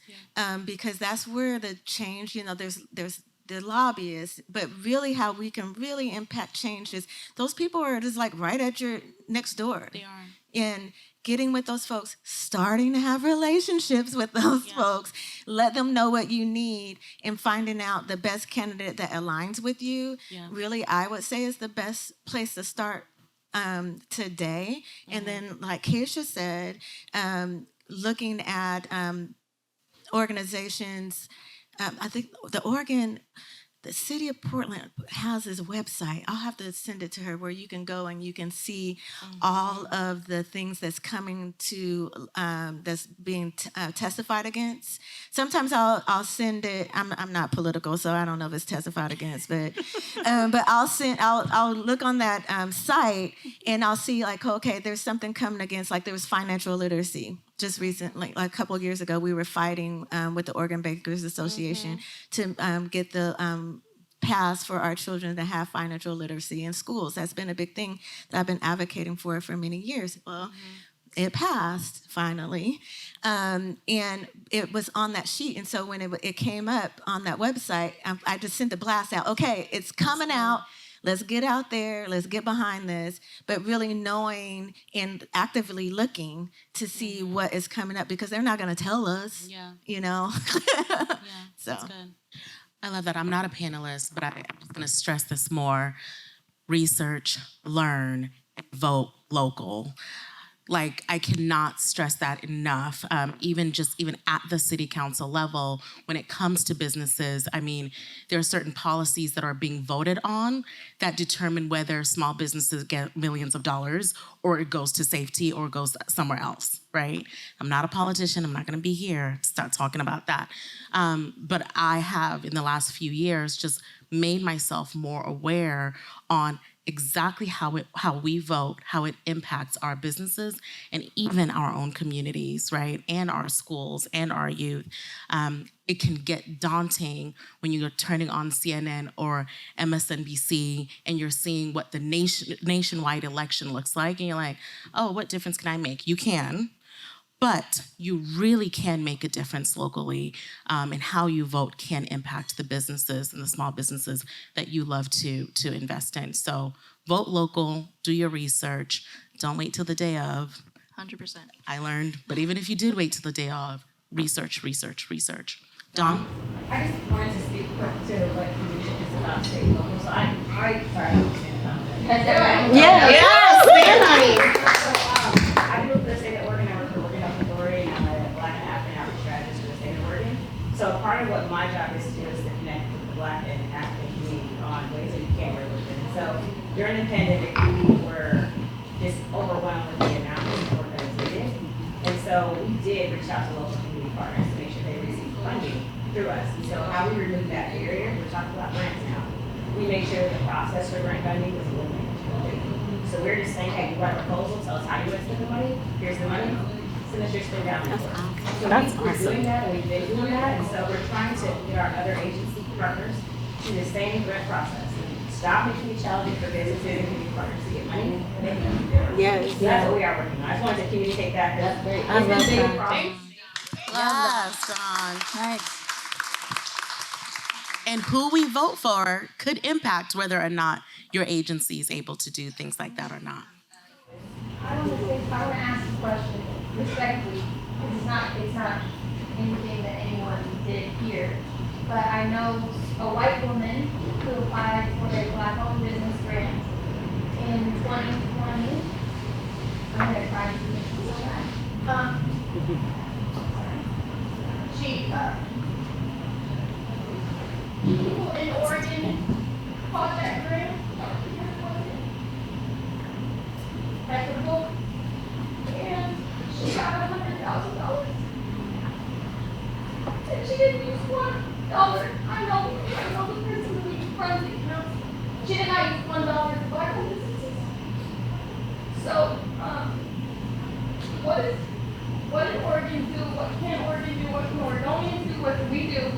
because that's where the change, there's the lobbyists, but really how we can really impact change is those people are just like right at your next door. They are. And getting with those folks, starting to have relationships with those folks, let them know what you need, and finding out the best candidate that aligns with you, really, I would say is the best place to start today. And then, like Kaysha said, looking at organizations, I think the city of Portland has this website. I'll have to send it to her where you can go and you can see all of the things that's coming to that's being testified against. Sometimes I'll send it. I'm not political, so I don't know if it's testified against, but I'll look on that site and I'll see like, okay, there's something coming against, like there was financial literacy. Just recently, like a couple of years ago, we were fighting with the Organ Bankers Association to get the pass for our children to have financial literacy in schools. That's been a big thing that I've been advocating for many years. Well, it passed finally, and it was on that sheet. And so when it came up on that website, I just sent the blast out. Okay, it's coming out. Let's get out there. Let's get behind this. But really knowing and actively looking to see what is coming up, because they're not going to tell us. Yeah. So That's good. I love that. I'm not a panelist, but I'm just going to stress this more. Research, learn, and vote local. Like, I cannot stress that enough. Even at the city council level, when it comes to businesses, I mean, there are certain policies that are being voted on that determine whether small businesses get millions of dollars or it goes to safety or goes somewhere else, right? I'm not a politician. I'm not going to be here to start talking about that. But I have, in the last few years, just made myself more aware on exactly how we vote, how it impacts our businesses and even our own communities, right? And our schools and our youth. It can get daunting when you're turning on CNN or MSNBC and you're seeing what the nationwide election looks like, and you're like, oh, what difference can I make? You can. But you really can make a difference locally, and how you vote can impact the businesses and the small businesses that you love to invest in. So vote local, do your research, don't wait till the day of. 100%. I learned, but even if you did wait till the day of, research. Dawn? I just wanted to speak quick to what you mentioned about state and local. So I sorry. I grew up in the state of Oregon. I work for Oregon Health Authority, and I'm a Black and African outreach strategist for the state of Oregon. So part of what my job is to do is to connect with the Black and African community on ways that you can work with them. So during the pandemic, we were just overwhelmed with the amount of support that is needed. And so we did reach out to local community partners to make sure they received funding through us. And so how we removed that barrier, we're talking about grants now. We made sure the process for grant funding was eliminated. So we're just saying, hey, you write a proposal, tell us how you want to spend the money, here's the money, send us your spend down report. So we're doing that, and we've been doing that, and so we're trying to get our other agency partners to the same grant process. Stop making it challenging for businesses and community partners to get money. Yes. So that's what we are working on. I just wanted to communicate that. That's great. I love that. Yes, Dawn. Nice. And who we vote for could impact whether or not your agency is able to do things like that or not. I want to ask a question respectfully. It's not anything that anyone did here, but I know a white woman who applied for a Black-owned business grant in 2020. I'm going to try to people in Oregon caught that grant. At the book, and she got $100,000. And she didn't use $1. I know the person who runs the accounts. She did not use $1 to So, what did Oregon do? What can Oregon do? What can Oregonians do? What can we do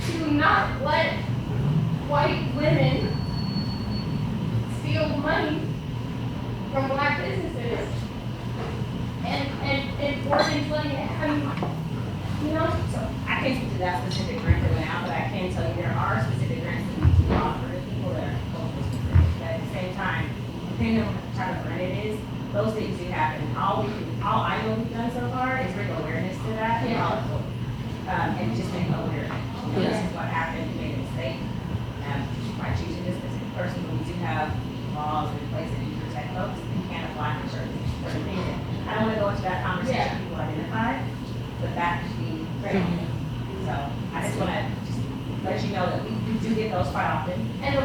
to not let white women steal money from black businesses? And Oregon's letting it happen, you know? So I can't speak to that specific grant that went out, but I can tell you there are specific grants that we do offer to people that are local specific. But at the same time, depending on what type of grant it is, those things do happen. All I know we've done so far is bring awareness to that and just make aware. This is what happened, you made a mistake. By choosing this specific person, but we do have laws in place that do protect folks. You can't apply for certain things. I don't want to go into that conversation people identified, but that should be critical. So I just want to let you know that we do get those quite often. And the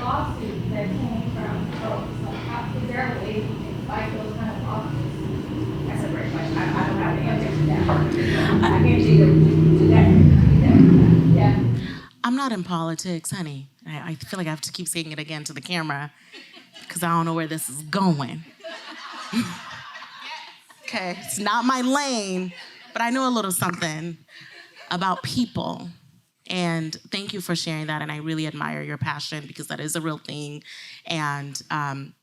lawsuit that came from folks, like, is there a way we can fight those kind of lawsuits? That's a great question. I don't have the answer to that. I can't do that. Yeah. I'm not in politics, honey. I feel like I have to keep saying it again to the camera because I don't know where this is going. Okay, it's not my lane, but I know a little something about people. And thank you for sharing that. And I really admire your passion because that is a real thing. And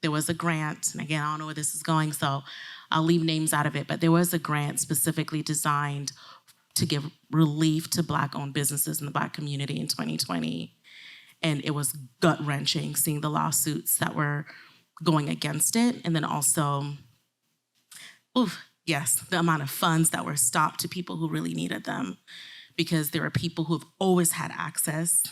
there was a grant, and again, I don't know where this is going, so I'll leave names out of it, but there was a grant specifically designed to give relief to Black-owned businesses in the Black community in 2020. And it was gut-wrenching seeing the lawsuits that were going against it. And then also, the amount of funds that were stopped to people who really needed them. Because there are people who have always had access.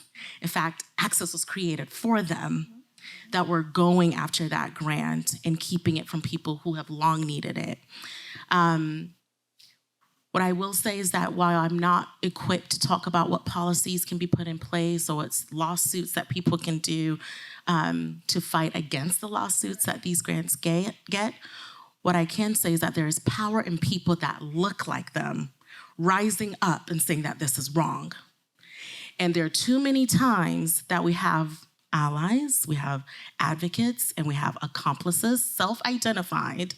In fact, access was created for them that were going after that grant and keeping it from people who have long needed it. What I will say is that while I'm not equipped to talk about what policies can be put in place or what lawsuits that people can do to fight against the lawsuits that these grants get, what I can say is that there is power in people that look like them rising up and saying that this is wrong. And there are too many times that we have allies, we have advocates, and we have accomplices, self-identified,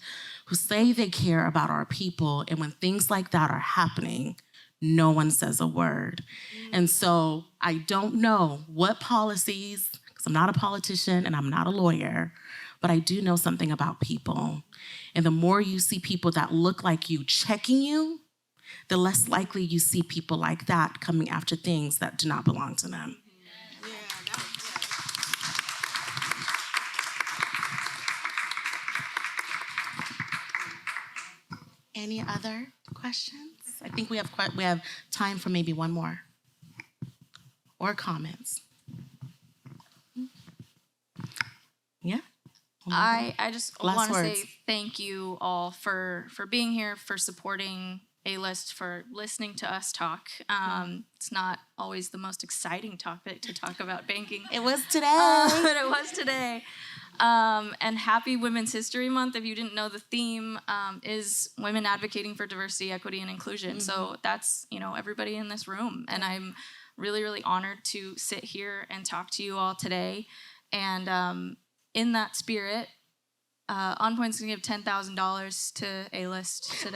who say they care about our people, and when things like that are happening, no one says a word. And so I don't know what policies, because I'm not a politician and I'm not a lawyer, but I do know something about people. And the more you see people that look like you checking you, the less likely you see people like that coming after things that do not belong to them. Any other questions? I think we have time for maybe one more. Or comments. Yeah? I just Last want to words. say thank you all for being here, for supporting A-List, for listening to us talk. It's not always the most exciting topic to talk about banking. It was today. But it was today. And happy Women's History Month. If you didn't know, the theme is women advocating for diversity, equity, and inclusion. So that's, everybody in this room. And I'm really, really honored to sit here and talk to you all today. And in that spirit, OnPoint's gonna give $10,000 to A-List today.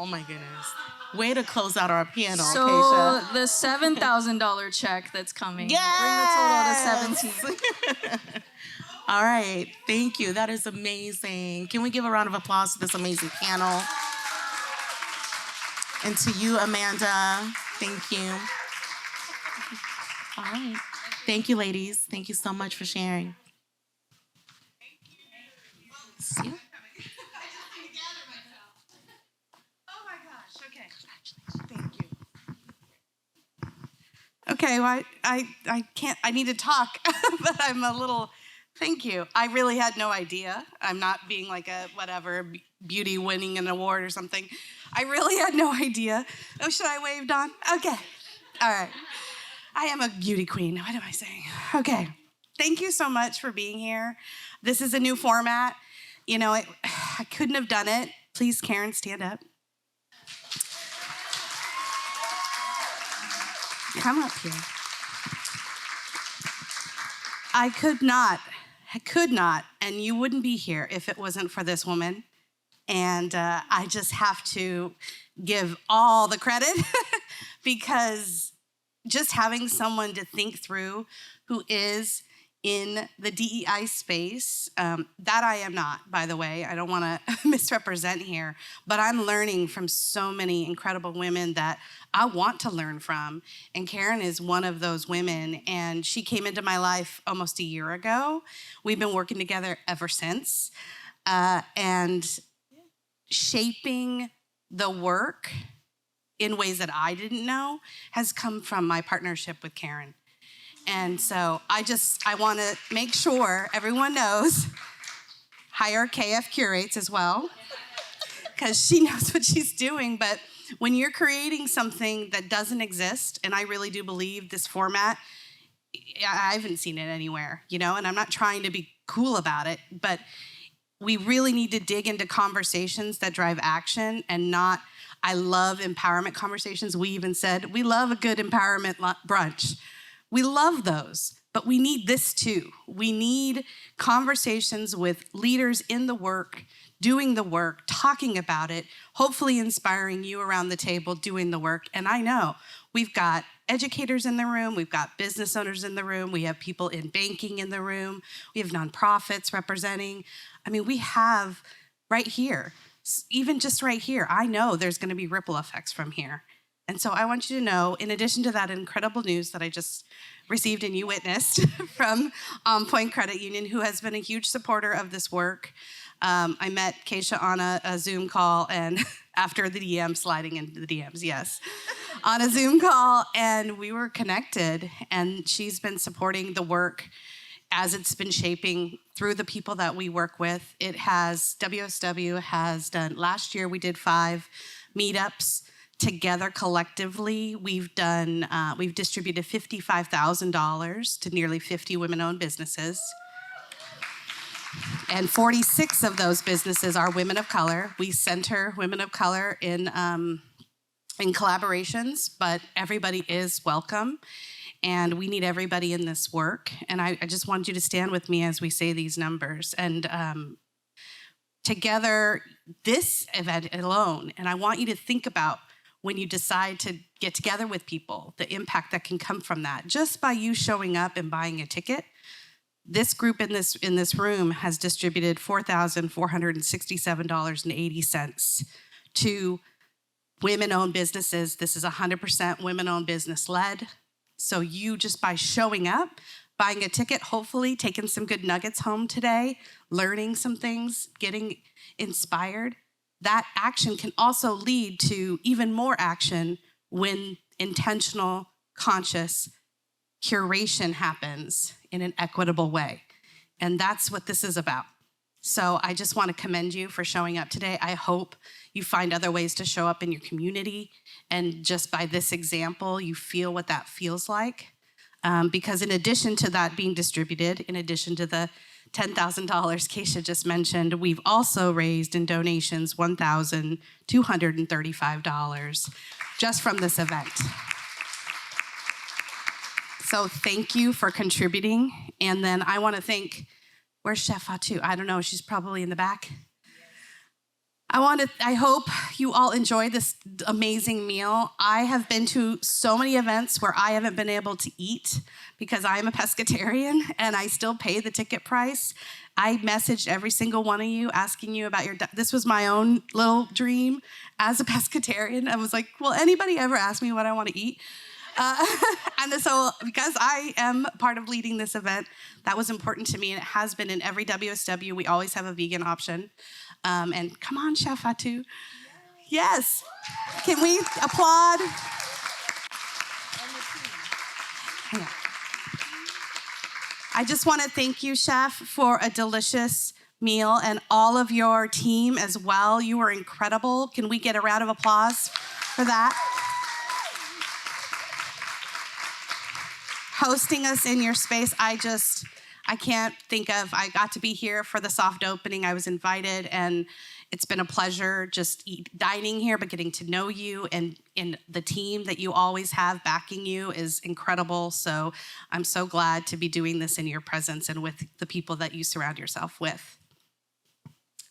Oh my goodness. Way to close out our panel, So Kaysha. the $7,000 check that's coming. Yes! Bring the total to 17. All right, thank you. That is amazing. Can we give a round of applause to this amazing panel? And to you, Amanda, thank you. All right. Thank you, ladies. Thank you so much for sharing. See you. Okay, well, I can't, I need to talk, but I'm a little, thank you. I really had no idea. I'm not being like a whatever, beauty winning an award or something. I really had no idea. Oh, should I wave, Dawn? Okay, all right. I am a beauty queen. What am I saying? Okay. Thank you so much for being here. This is a new format. You know, I couldn't have done it. Please, Karen, stand up. Come up here. I could not, and you wouldn't be here if it wasn't for this woman. And I just have to give all the credit because just having someone to think through who is in the DEI space, that I am not, by the way. I don't want to misrepresent here, but I'm learning from so many incredible women that I want to learn from. And Karen is one of those women, and she came into my life almost a year ago. We've been working together ever since. And shaping the work in ways that I didn't know has come from my partnership with Karen. And so I want to make sure everyone knows, hire KF Curates as well, because she knows what she's doing. But when you're creating something that doesn't exist, and I really do believe this format, I haven't seen it anywhere, you know, and I'm not trying to be cool about it, but we really need to dig into conversations that drive action and not, I love empowerment conversations. We even said, we love a good empowerment brunch. We love those, but we need this too. We need conversations with leaders in the work, doing the work, talking about it, hopefully inspiring you around the table doing the work. And I know we've got educators in the room, we've got business owners in the room, we have people in banking in the room, we have nonprofits representing. I mean, we have right here, even just right here, I know there's gonna be ripple effects from here. And so I want you to know, in addition to that incredible news that I just received and you witnessed from OnPoint Credit Union, who has been a huge supporter of this work. I met Kaysha on a Zoom call, and after the DM, sliding into the DMs, yes, on a Zoom call, and we were connected, and she's been supporting the work as it's been shaping through the people that we work with. WSW has done, last year we did 5 meetups together collectively. We've distributed $55,000 to nearly 50 women-owned businesses. And 46 of those businesses are women of color. We center women of color in collaborations, but everybody is welcome. And we need everybody in this work. And I just want you to stand with me as we say these numbers. And together, this event alone, and I want you to think about when you decide to get together with people, the impact that can come from that. Just by you showing up and buying a ticket, this group in this room has distributed $4,467.80 to women-owned businesses. This is 100% women-owned business led. So you, just by showing up, buying a ticket, hopefully taking some good nuggets home today, learning some things, getting inspired, that action can also lead to even more action when intentional, conscious curation happens in an equitable way. And that's what this is about. So I just want to commend you for showing up today. I hope you find other ways to show up in your community. And just by this example, you feel what that feels like. Because in addition to that being distributed, in addition to the $10,000 Kaysha just mentioned, we've also raised in donations $1,235 just from this event. So thank you for contributing. And then I want to thank, where's Chef Fatu? I don't know, she's probably in the back. I hope you all enjoy this amazing meal. I have been to so many events where I haven't been able to eat because I'm a pescatarian and I still pay the ticket price. I messaged every single one of you asking you about this was my own little dream as a pescatarian. I was like, will anybody ever ask me what I want to eat? And so because I am part of leading this event, that was important to me, and it has been in every WSW. We always have a vegan option. And come on, Chef Fatu. Yes. Can we applaud? I just want to thank you, Chef, for a delicious meal, and all of your team as well. You were incredible. Can we get a round of applause for that? hosting us in your space. I can't think of, I got to be here for the soft opening. I was invited, and it's been a pleasure just dining here, but getting to know you and the team that you always have backing you is incredible. So I'm so glad to be doing this in your presence and with the people that you surround yourself with.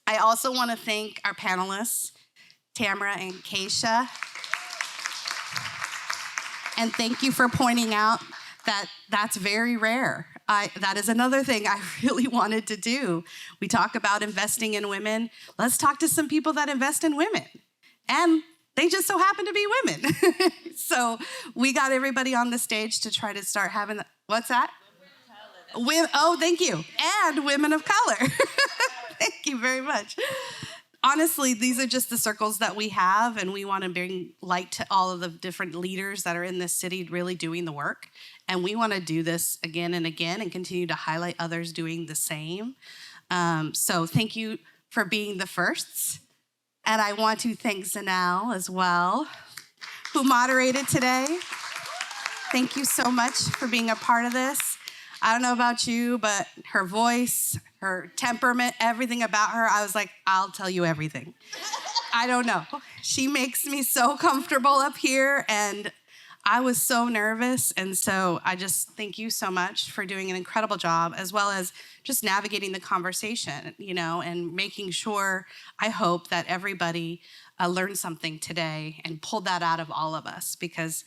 I also want to thank our panelists, Tamara and Kaysha. And thank you for pointing out that that's very rare. That is another thing I really wanted to do. We talk about investing in women. Let's talk to some people that invest in women. And they just so happen to be women. So we got everybody on the stage to try to start having, what's that? Oh, thank you. And women of color. Thank you very much. Honestly, these are just the circles that we have, and we want to bring light to all of the different leaders that are in this city really doing the work. And we want to do this again and again and continue to highlight others doing the same. So thank you for being the firsts. And I want to thank Zanele as well, who moderated today. Thank you so much for being a part of this. I don't know about you, but her voice, her temperament, everything about her, I was like, I'll tell you everything. I don't know. She makes me so comfortable up here, and I was so nervous. And so I just thank you so much for doing an incredible job, as well as just navigating the conversation, and making sure, I hope, that everybody learned something today and pulled that out of all of us, because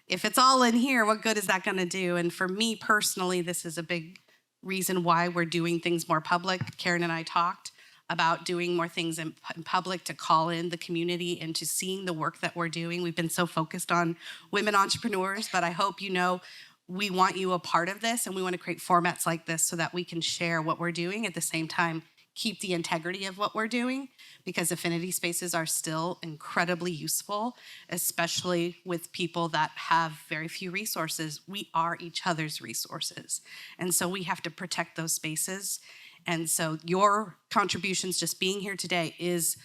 if it's all in here, what good is that going to do? And for me personally, this is a big reason why we're doing things more public. Karen and I talked about doing more things in public to call in the community into seeing the work that we're doing. We've been so focused on women entrepreneurs, but I hope you know we want you a part of this, and we want to create formats like this so that we can share what we're doing, at the same time keep the integrity of what we're doing, because affinity spaces are still incredibly useful, especially with people that have very few resources. We are each other's resources. And so we have to protect those spaces. And so your contributions, just being here today, is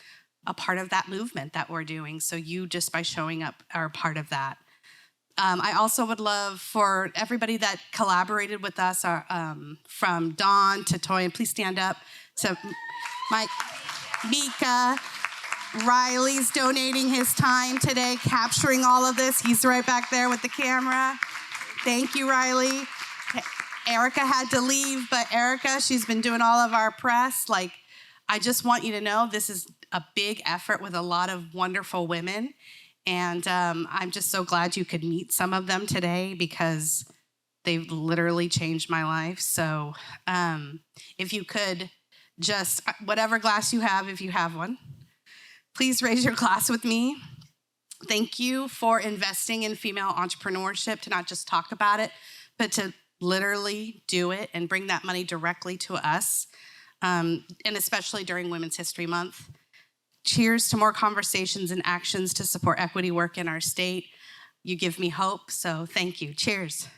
a part of that movement that we're doing. So you, just by showing up, are a part of that. I also would love for everybody that collaborated with us, from Dawn to Toy, and please stand up. So Mike, Mika, Riley's donating his time today, capturing all of this. He's right back there with the camera. Thank you, Riley. Erica had to leave, but Erica, she's been doing all of our press. I just want you to know this is a big effort with a lot of wonderful women. And I'm just so glad you could meet some of them today, because they've literally changed my life. So if you could just, whatever glass you have, if you have one, please raise your glass with me. Thank you for investing in female entrepreneurship, to not just talk about it, but to literally do it and bring that money directly to us, and especially during Women's History Month. Cheers to more conversations and actions to support equity work in our state. You give me hope, so thank you. Cheers.